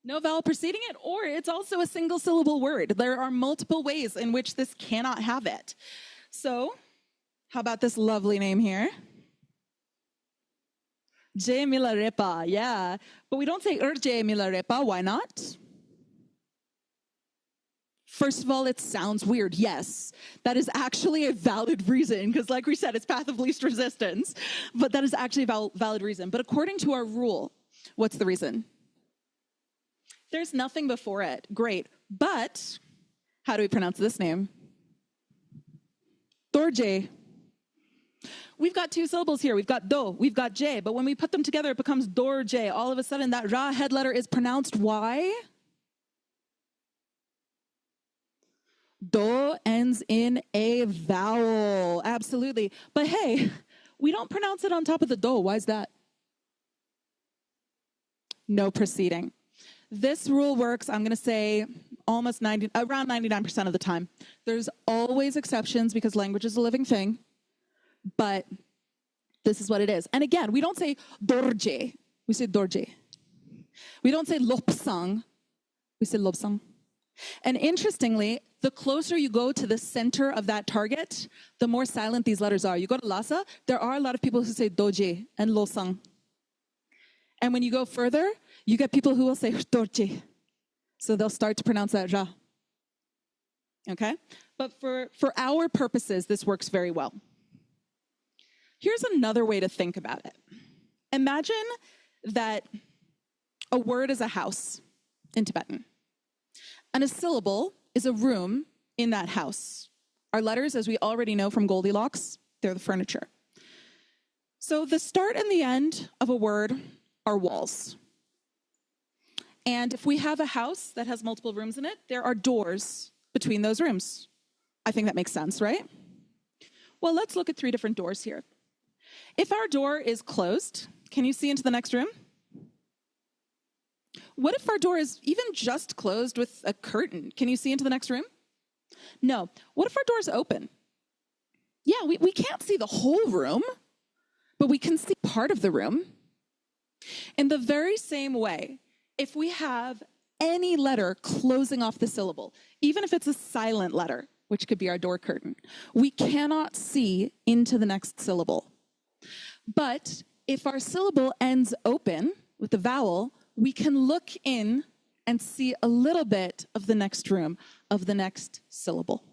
No vowel preceding it, or it's also a single syllable word. There are multiple ways in which this cannot have it. So, how about this lovely name here? J Milarepa, yeah. But we don't say J Milarepa, why not? First of all, it sounds weird, yes. That is actually a valid reason, because like we said, it's path of least resistance. But that is actually a valid reason. But according to our rule, what's the reason? There's nothing before it. Great. But how do we pronounce this name? Dorje. We've got 2 syllables here. We've got do, we've got j. But when we put them together, it becomes dorje. All of a sudden, that ra head letter is pronounced why? Do ends in a vowel. Absolutely. But hey, we don't pronounce it on top of the do. Why is that? No preceding. This rule works, I'm going to say, around 99% of the time. There's always exceptions because language is a living thing, but this is what it is. And again, we don't say dorje, we say dorje. We don't say lopsang, we say lopsang. And interestingly, the closer you go to the center of that target, the more silent these letters are. You go to Lhasa, there are a lot of people who say doje and losang. And when you go further, you get people who will say dorje. So they'll start to pronounce that ja. Okay? But for our purposes, this works very well. Here's another way to think about it. Imagine that a word is a house in Tibetan, and a syllable is a room in that house. Our letters, as we already know from Goldilocks, they're the furniture. So the start and the end of a word are walls. And if we have a house that has multiple rooms in it, there are doors between those rooms. I think that makes sense, right? Well, let's look at 3 different doors here. If our door is closed, can you see into the next room? What if our door is even just closed with a curtain? Can you see into the next room? No. What if our door is open? Yeah, we can't see the whole room, but we can see part of the room. In the very same way, if we have any letter closing off the syllable, even if it's a silent letter, which could be our door curtain, we cannot see into the next syllable. But if our syllable ends open with the vowel, we can look in and see a little bit of the next room, of the next syllable.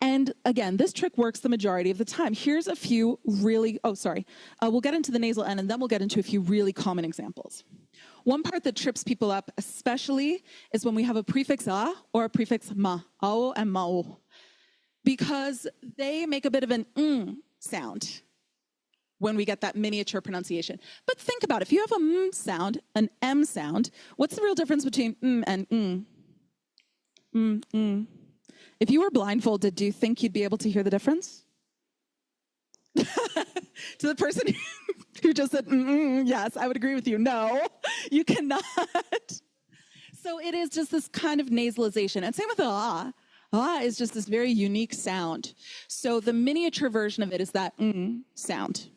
And again, this trick works the majority of the time. Here's a few really, we'll get into the nasal N and then we'll get into a few really common examples. One part that trips people up especially is when we have a prefix a or a prefix ma, ao and mao, because they make a bit of an sound when we get that miniature pronunciation. But think about it. If you have a m sound, an m sound, what's the real difference between and If you were blindfolded, do you think you'd be able to hear the difference? To the person who just said, yes, I would agree with you. No, you cannot. So it is just this kind of nasalization. And same with the ah. Ah is just this very unique sound. So the miniature version of it is that sound.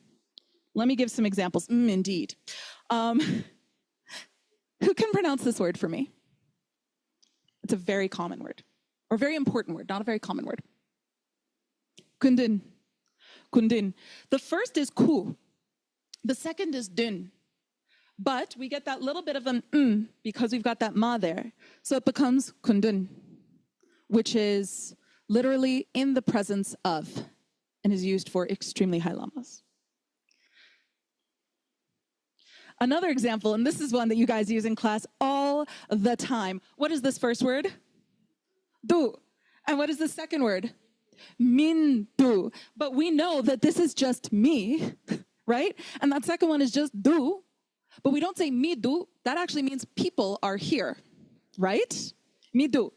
Let me give some examples. Indeed. Who can pronounce this word for me? It's a very common word, or very important word, not a very common word. Kundin. Kundin. The first is ku. The second is din. But we get that little bit of an because we've got that ma there. So it becomes kundin, which is literally in the presence of and is used for extremely high lamas. Another example, and this is one that you guys use in class all the time. What is this first word? Du. And what is the second word? Min du. But we know that this is just me, right? And that second one is just du. But we don't say mi du. That actually means people are here, right? Mi du.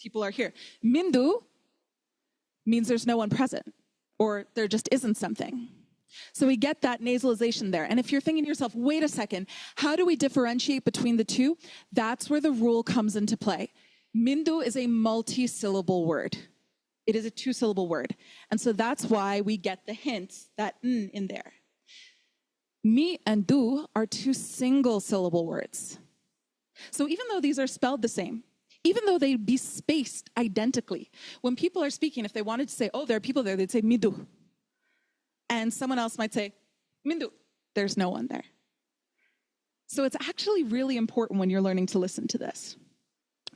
People are here. Min du means there's no one present, or there just isn't something. So we get that nasalization there. And if you're thinking to yourself, wait a second, how do we differentiate between the two? That's where the rule comes into play. Mindu is a multi-syllable word. It is a 2-syllable word. And so that's why we get the hint, that n in there. Mi and du are 2 single-syllable words. So even though these are spelled the same, even though they'd be spaced identically, when people are speaking, if they wanted to say, oh, there are people there, they'd say midu. And someone else might say, mindu. There's no one there. So it's actually really important when you're learning to listen to this.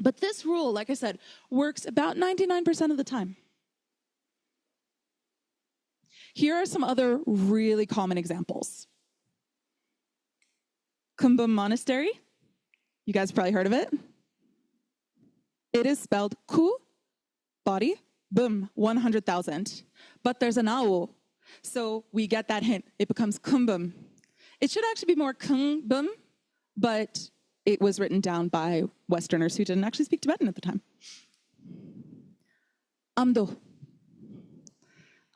But this rule, like I said, works about 99% of the time. Here are some other really common examples. Kumbum Monastery. You guys probably heard of it. It is spelled ku, body, bum, 100,000. But there's an ao. So we get that hint. It becomes kumbum. It should actually be more kumbum, but it was written down by Westerners who didn't actually speak Tibetan at the time. Amdo.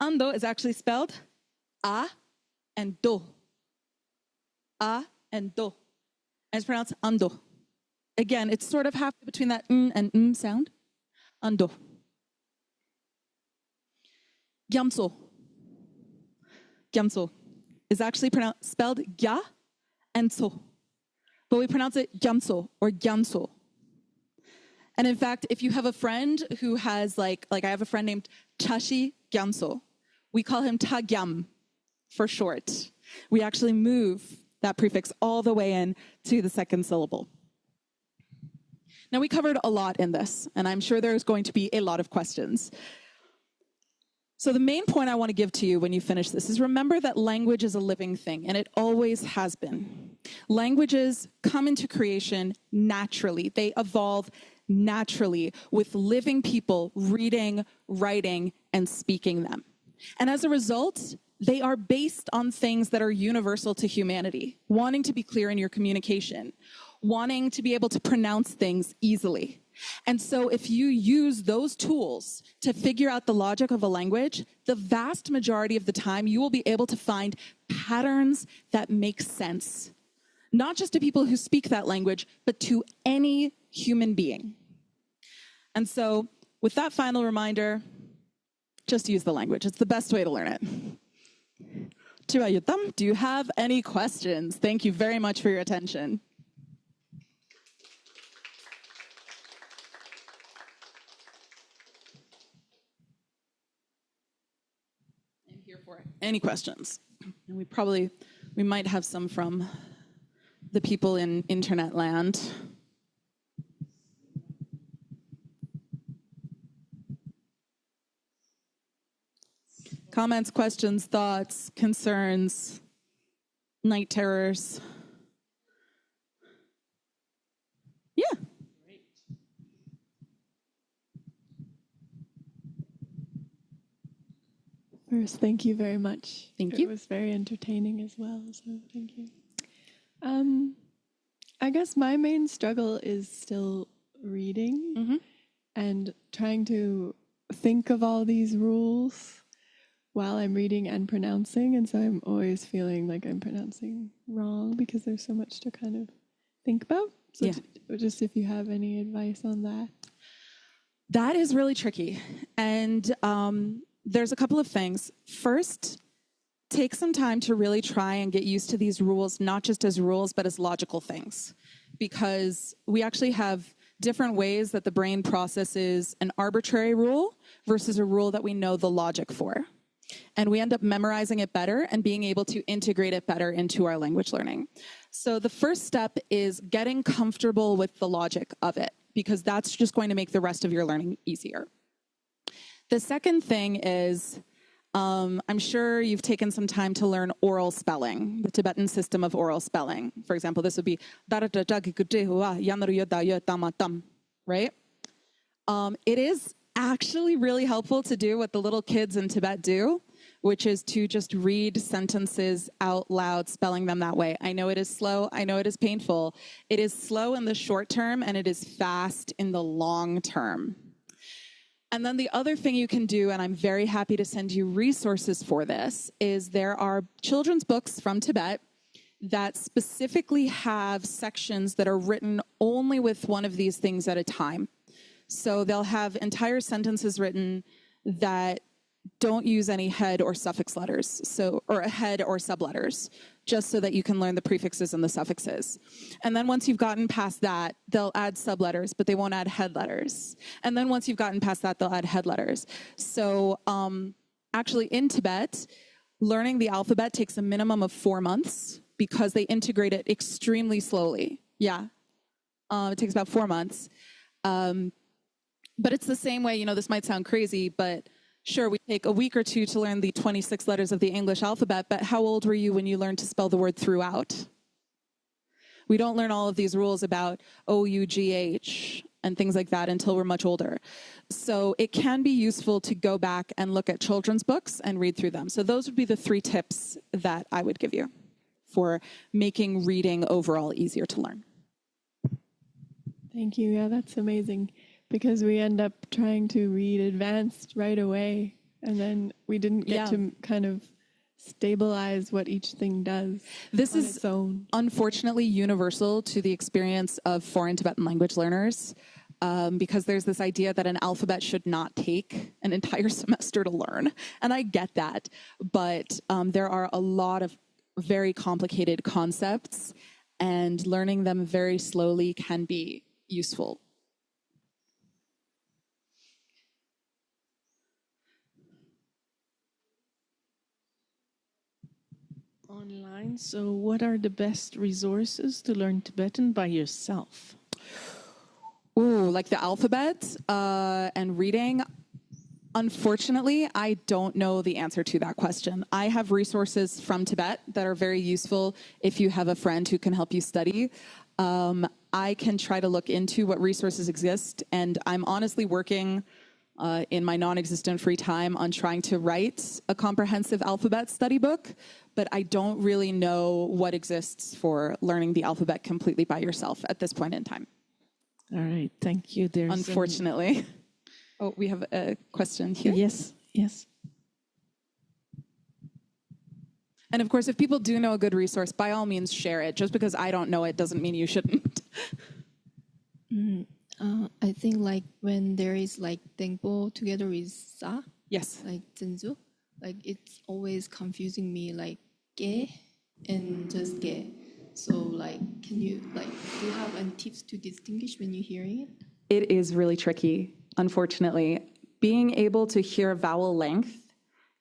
Amdo is actually spelled a and do. A and do. And it's pronounced amdo. Again, it's sort of half between that n and sound. Ando. Gyamso. Gyamso is actually spelled gya and so. But we pronounce it gyamso or gyamso. And in fact, if you have a friend who has like I have a friend named Chashi Gyamso, we call him Ta Gyam for short. We actually move that prefix all the way in to the second syllable. Now, we covered a lot in this, and I'm sure there's going to be a lot of questions. So the main point I want to give to you when you finish this is remember that language is a living thing, and it always has been. Languages come into creation naturally. They evolve naturally with living people reading, writing, and speaking them. And as a result, they are based on things that are universal to humanity, wanting to be clear in your communication, wanting to be able to pronounce things easily. And so if you use those tools to figure out the logic of a language, the vast majority of the time you will be able to find patterns that make sense, not just to people who speak that language, but to any human being. And so with that final reminder, just use the language. It's the best way to learn it. Do you have any questions? Thank you very much for your attention. I'm here for it. Any questions? And we might have some from the people in internet land. Comments, questions, thoughts, concerns, night terrors. Yeah. Great. First, thank you very much. Thank you. It was very entertaining as well, so thank you. I guess my main struggle is still reading and trying to think of all these rules while I'm reading and pronouncing, and so I'm always feeling like I'm pronouncing wrong because there's so much to kind of think about. So just if you have any advice on that. That is really tricky. And there's a couple of things. First, take some time to really try and get used to these rules, not just as rules, but as logical things. Because we actually have different ways that the brain processes an arbitrary rule versus a rule that we know the logic for. And we end up memorizing it better and being able to integrate it better into our language learning. So the first step is getting comfortable with the logic of it, because that's just going to make the rest of your learning easier. The second thing is, I'm sure you've taken some time to learn oral spelling, the Tibetan system of oral spelling. For example, this would be, right? It is actually really helpful to do what the little kids in Tibet do, which is to just read sentences out loud, spelling them that way. I know it is slow. I know it is painful. It is slow in the short term, and it is fast in the long term. And then the other thing you can do, and I'm very happy to send you resources for this, is there are children's books from Tibet that specifically have sections that are written only with one of these things at a time. So they'll have entire sentences written that don't use any head or suffix letters, or a head or subletters, just so that you can learn the prefixes and the suffixes. And then once you've gotten past that, they'll add subletters, but they won't add head letters. And then once you've gotten past that, they'll add head letters. So actually in Tibet, learning the alphabet takes a minimum of 4 months because they integrate it extremely slowly. Yeah, it takes about 4 months. But it's the same way, this might sound crazy, but sure, we take a week or two to learn the 26 letters of the English alphabet, but how old were you when you learned to spell the word throughout? We don't learn all of these rules about O-U-G-H and things like that until we're much older. So it can be useful to go back and look at children's books and read through them. So those would be the 3 tips that I would give you for making reading overall easier to learn. Thank you. Yeah, that's amazing. Because we end up trying to read advanced right away, and then we didn't get to kind of stabilize what each thing does. This on is its own. Unfortunately universal to the experience of foreign Tibetan language learners, because there's this idea that an alphabet should not take an entire semester to learn. And I get that, but there are a lot of very complicated concepts, and learning them very slowly can be useful. online. So what are the best resources to learn Tibetan by yourself? Ooh, like the alphabet and reading. Unfortunately, I don't know the answer to that question. I have resources from Tibet that are very useful if you have a friend who can help you study. I can try to look into what resources exist, and I'm honestly working in my non-existent free time on trying to write a comprehensive alphabet study book, but I don't really know what exists for learning the alphabet completely by yourself at this point in time. All right, thank you. Unfortunately. Oh, we have a question here. Yes, yes. And of course, if people do know a good resource, by all means share it. Just because I don't know it doesn't mean you shouldn't. I think like when there is like Tengpo together with Sa, Yes. like Zenzu, like it's always confusing me like Ge and just Ge. So like, do you have any tips to distinguish when you're hearing it? It is really tricky, unfortunately. Being able to hear vowel length,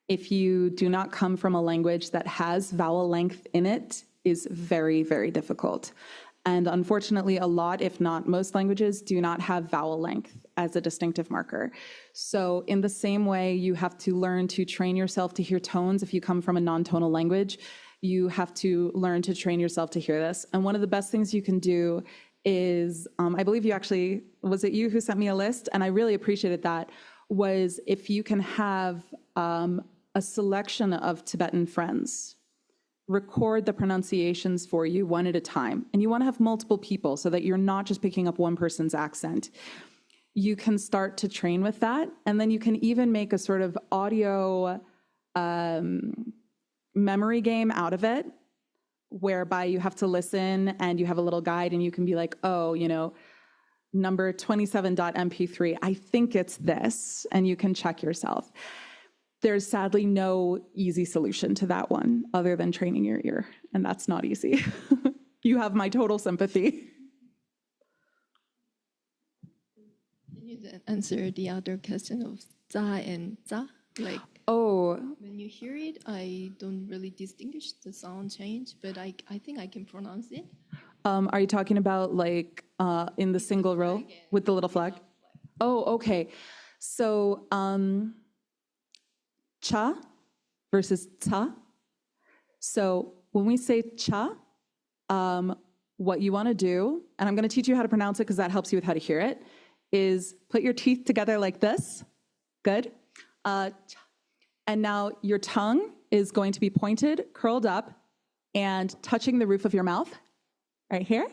if you do not come from a language that has vowel length in it, is very, very difficult. And unfortunately, a lot, if not most languages, do not have vowel length as a distinctive marker. So in the same way, you have to learn to train yourself to hear tones if you come from a non-tonal language. You have to learn to train yourself to hear this. And one of the best things you can do is, I believe you actually, was it you who sent me a list? And I really appreciated that, was if you can have a selection of Tibetan friends record the pronunciations for you one at a time. And you want to have multiple people so that you're not just picking up one person's accent. You can start to train with that. And then you can even make a sort of audio memory game out of it, whereby you have to listen and you have a little guide and you can be like, oh, you know, number 27.mp3, I think it's this, and you can check yourself. There's sadly no easy solution to that one other than training your ear, and that's not easy. You have my total sympathy. Can you then answer the other question of za and za? Like, when you hear it, I don't really distinguish the sound change, but I think I can pronounce it. Are you talking about like in the single row with the little flag? Oh, okay. So cha versus ta. So when we say cha, what you want to do, and I'm going to teach you how to pronounce it because that helps you with how to hear it, is put your teeth together like this. Good. And now your tongue is going to be pointed, curled up, and touching the roof of your mouth. Right here.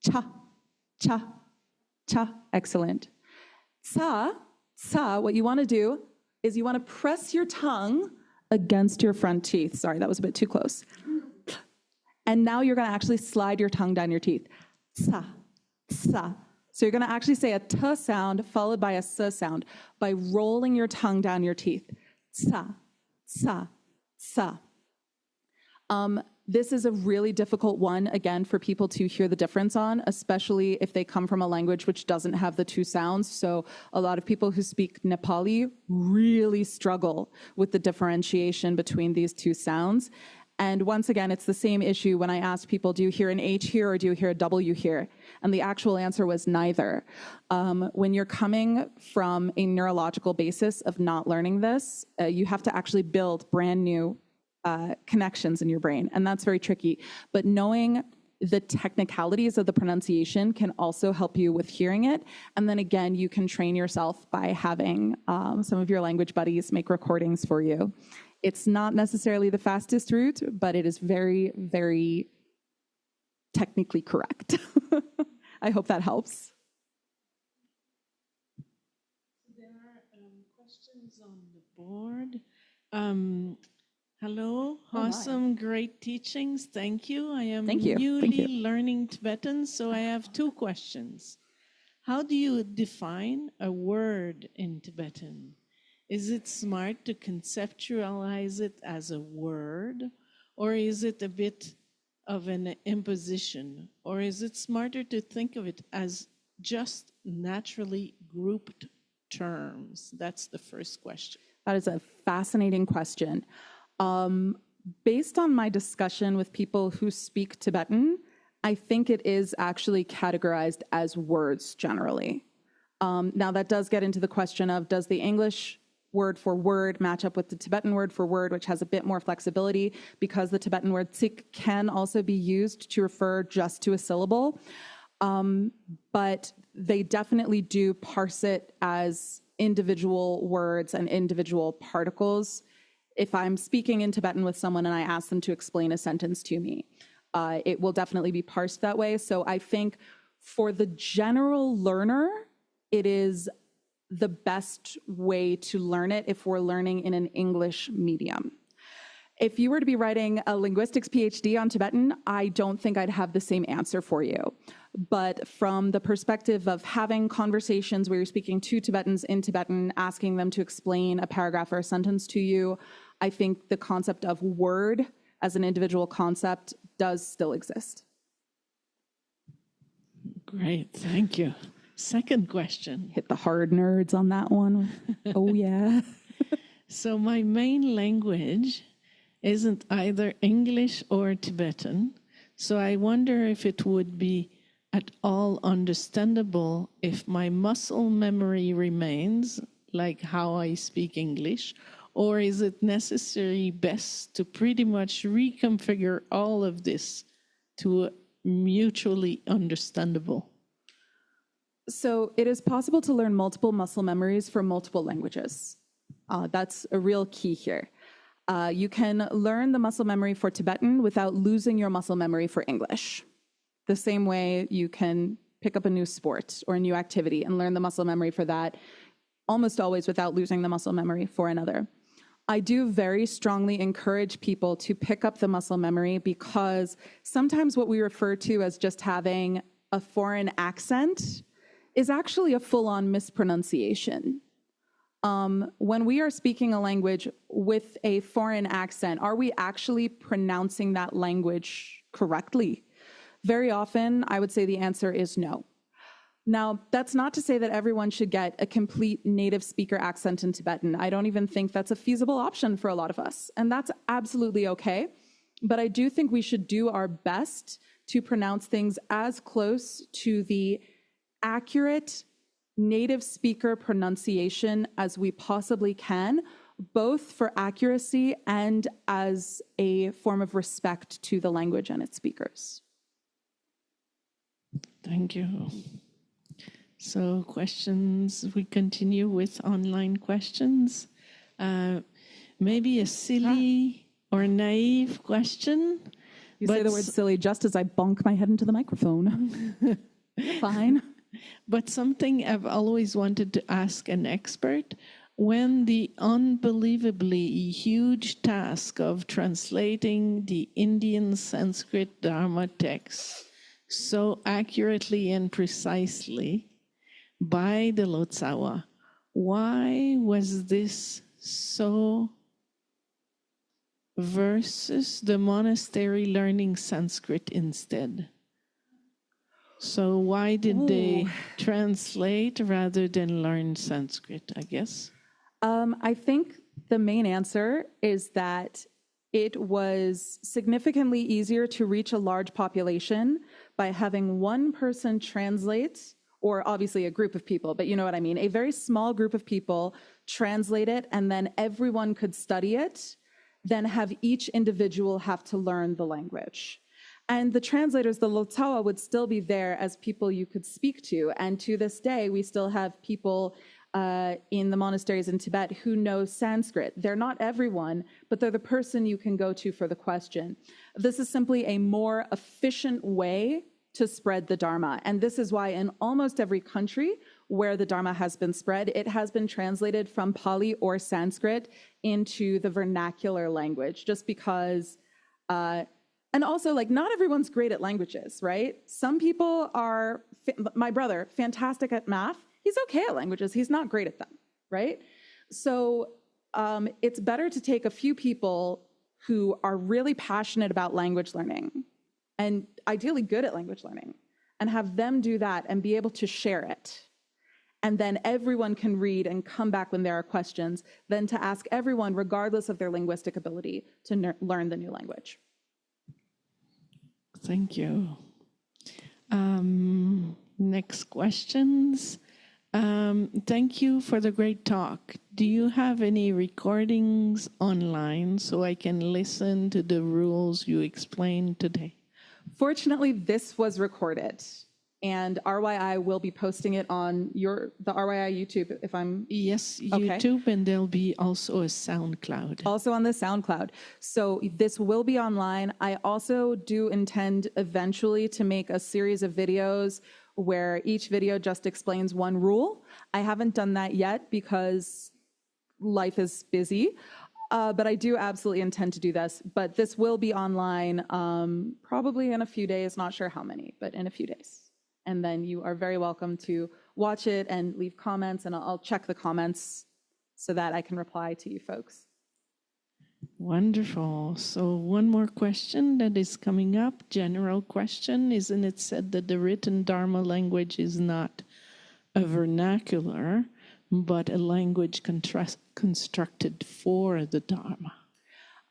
Cha, cha, cha. Excellent. Sa, sa, what you want to do is you want to press your tongue against your front teeth. Sorry, that was a bit too close. And now you're going to actually slide your tongue down your teeth. Sa, sa. So you're going to actually say a t sound followed by a s sound by rolling your tongue down your teeth. Sa, sa, sa. This is a really difficult one, again, for people to hear the difference on, especially if they come from a language which doesn't have the two sounds. So a lot of people who speak Nepali really struggle with the differentiation between these two sounds. And once again, it's the same issue when I asked people, do you hear an H here or do you hear a W here? And the actual answer was neither. When you're coming from a neurological basis of not learning this, you have to actually build brand new connections in your brain, and that's very tricky. But knowing the technicalities of the pronunciation can also help you with hearing it. And then again, you can train yourself by having some of your language buddies make recordings for you. It's not necessarily the fastest route, but it is very, very technically correct. I hope that helps. There are questions on the board. Hello, awesome, great teachings. Thank you. I am newly learning Tibetan, so I have two questions. How do you define a word in Tibetan? Is it smart to conceptualize it as a word, or is it a bit of an imposition, or is it smarter to think of it as just naturally grouped terms? That's the first question. That is a fascinating question. Based on my discussion with people who speak Tibetan, I think it is actually categorized as words generally. Now, that does get into the question of, does the English word for word match up with the Tibetan word for word, which has a bit more flexibility, because the Tibetan word tsik can also be used to refer just to a syllable. But they definitely do parse it as individual words and individual particles. If I'm speaking in Tibetan with someone and I ask them to explain a sentence to me, it will definitely be parsed that way. So I think for the general learner, it is the best way to learn it if we're learning in an English medium. If you were to be writing a linguistics PhD on Tibetan, I don't think I'd have the same answer for you. But from the perspective of having conversations where you're speaking to Tibetans in Tibetan, asking them to explain a paragraph or a sentence to you, I think the concept of word as an individual concept does still exist. Great, thank you. Second question. Hit the hard nerds on that one. Oh, yeah. So my main language isn't either English or Tibetan. So I wonder if it would be at all understandable if my muscle memory remains, like how I speak English, or is it necessary best to pretty much reconfigure all of this to mutually understandable? So it is possible to learn multiple muscle memories for multiple languages. That's a real key here. You can learn the muscle memory for Tibetan without losing your muscle memory for English. The same way you can pick up a new sport or a new activity and learn the muscle memory for that, almost always without losing the muscle memory for another. I do very strongly encourage people to pick up the muscle memory, because sometimes what we refer to as just having a foreign accent is actually a full-on mispronunciation. When we are speaking a language with a foreign accent, are we actually pronouncing that language correctly? Very often, I would say the answer is no. Now, that's not to say that everyone should get a complete native speaker accent in Tibetan. I don't even think that's a feasible option for a lot of us, and that's absolutely okay. But I do think we should do our best to pronounce things as close to the accurate native speaker pronunciation as we possibly can, both for accuracy and as a form of respect to the language and its speakers. Thank you. So questions, we continue with online questions. Maybe a silly or naive question. You say the word silly just as I bonk my head into the microphone. Fine. But something I've always wanted to ask an expert: when the unbelievably huge task of translating the Indian Sanskrit Dharma text so accurately and precisely by the Lotsawa, why was this so versus the monastery learning Sanskrit instead? So why did they translate rather than learn Sanskrit, I guess? I think the main answer is that it was significantly easier to reach a large population by having one person translate, or obviously a group of people, but you know what I mean, a very small group of people translate it, and then everyone could study it, then have each individual have to learn the language. And the translators, the Lotsawa, would still be there as people you could speak to. And to this day, we still have people in the monasteries in Tibet who know Sanskrit. They're not everyone, but they're the person you can go to for the question. This is simply a more efficient way to spread the Dharma. And this is why in almost every country where the Dharma has been spread, it has been translated from Pali or Sanskrit into the vernacular language, just because... and also, like, not everyone's great at languages, right? Some people are, my brother, fantastic at math. He's okay at languages. He's not great at them, right? So it's better to take a few people who are really passionate about language learning and ideally good at language learning and have them do that and be able to share it. and then everyone can read and come back when there are questions, than to ask everyone, regardless of their linguistic ability, to learn the new language. Thank you. Next questions. Thank you for the great talk. Do you have any recordings online so I can listen to the rules you explained today? Fortunately, this was recorded, and RYI will be posting it on the RYI YouTube, if I'm... Yes, Okay. YouTube, and there'll be also a SoundCloud. Also on the SoundCloud. So this will be online. I also do intend eventually to make a series of videos where each video just explains one rule. I haven't done that yet because life is busy. But I do absolutely intend to do this. But this will be online probably in a few days, not sure how many, but in a few days. And then you are very welcome to watch it and leave comments, and I'll check the comments so that I can reply to you folks. Wonderful. So one more question that is coming up, general question. Isn't it said that the written Dharma language is not a vernacular, but a language constructed for the Dharma?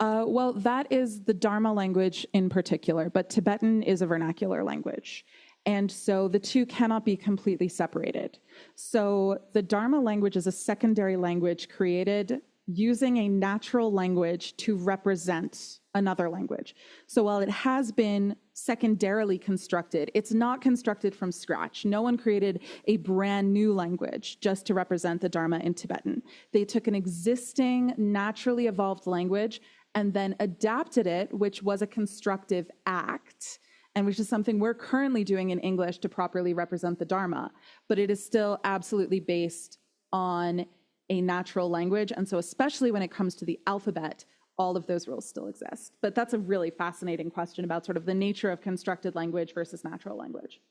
Well, that is the Dharma language in particular, but Tibetan is a vernacular language. And so the two cannot be completely separated. So the Dharma language is a secondary language created using a natural language to represent another language. So while it has been secondarily constructed, it's not constructed from scratch. No one created a brand new language just to represent the Dharma in Tibetan. They took an existing, naturally evolved language and then adapted it, which was a constructive act, and which is something we're currently doing in English to properly represent the Dharma. But it is still absolutely based on a natural language. And so especially when it comes to the alphabet, all of those rules still exist. But that's a really fascinating question about sort of the nature of constructed language versus natural language.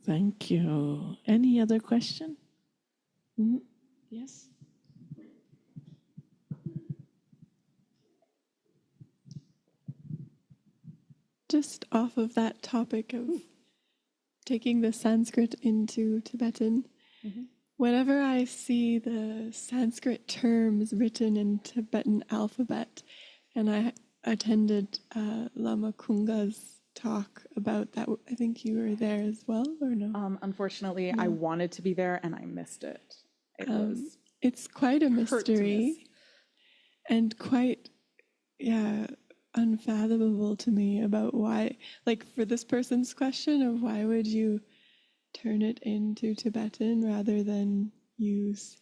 Thank you. Any other question? Mm-hmm. Yes? Just off of that topic of taking the Sanskrit into Tibetan, whenever I see the Sanskrit terms written in Tibetan alphabet, and I attended Lama Kunga's talk about that. I think you were there as well, or no? Unfortunately, no. I wanted to be there and I missed it. It's quite a mystery and quite, unfathomable to me about why, like for this person's question of why would you turn it into Tibetan rather than use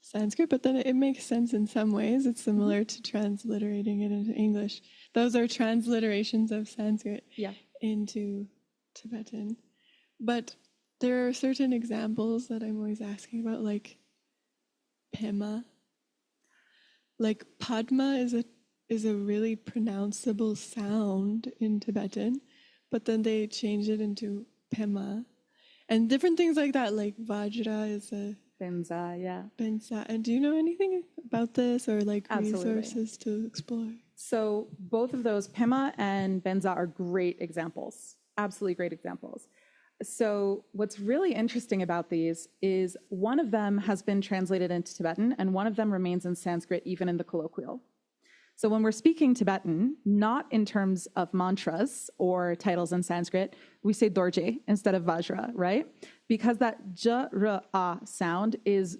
Sanskrit, but then it makes sense in some ways. It's similar to transliterating it into English. Those are transliterations of Sanskrit into Tibetan. But there are certain examples that I'm always asking about, like Pema. Like Padma is a really pronounceable sound in Tibetan, but then they change it into Pema. And different things like that, like Vajra is a... Benza, Benza. And do you know anything about this, or like Absolutely. Resources to explore? So both of those, Pema and Benza, are great examples. Absolutely great examples. So what's really interesting about these is one of them has been translated into Tibetan, and one of them remains in Sanskrit, even in the colloquial. So when we're speaking Tibetan, not in terms of mantras or titles in Sanskrit, we say dorje instead of vajra, right? Because that ja, ra, a sound is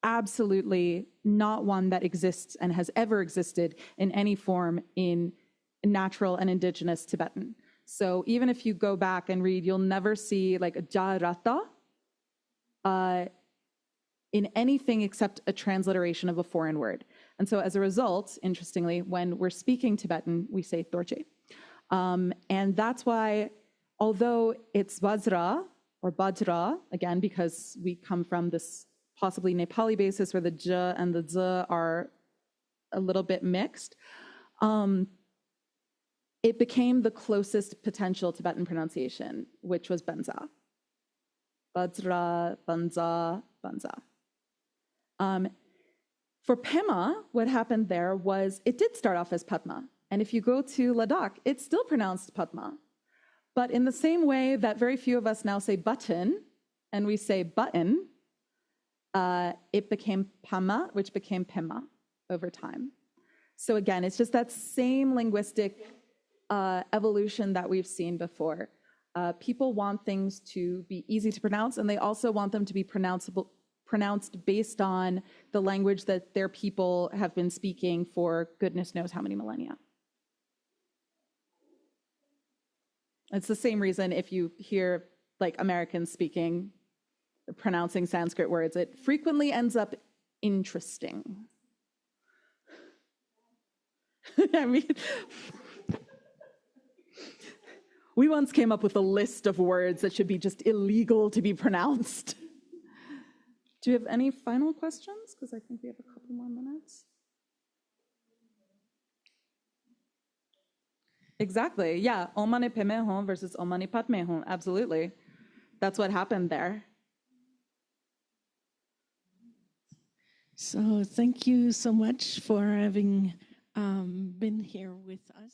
absolutely not one that exists and has ever existed in any form in natural and indigenous Tibetan. So even if you go back and read, you'll never see like a ja rata in anything except a transliteration of a foreign word. And so as a result, interestingly, when we're speaking Tibetan, we say dorje. And that's why, although it's vajra or bajra, again, because we come from this possibly Nepali basis where the j and the z are a little bit mixed, it became the closest potential Tibetan pronunciation, which was benza. Bajra, banza, banza. For Pema, what happened there was it did start off as Padma. And if you go to Ladakh, it's still pronounced Padma. But in the same way that very few of us now say button, and we say button, it became pama, which became pema over time. So again, it's just that same linguistic evolution that we've seen before. People want things to be easy to pronounce, and they also want them to be pronounced based on the language that their people have been speaking for goodness knows how many millennia. It's the same reason if you hear like Americans speaking, pronouncing Sanskrit words, it frequently ends up interesting. I mean, we once came up with a list of words that should be just illegal to be pronounced. Do you have any final questions? Because I think we have a couple more minutes. Exactly, yeah. Om mani padme hum versus Om mani padme hum. Absolutely. That's what happened there. So thank you so much for having been here with us.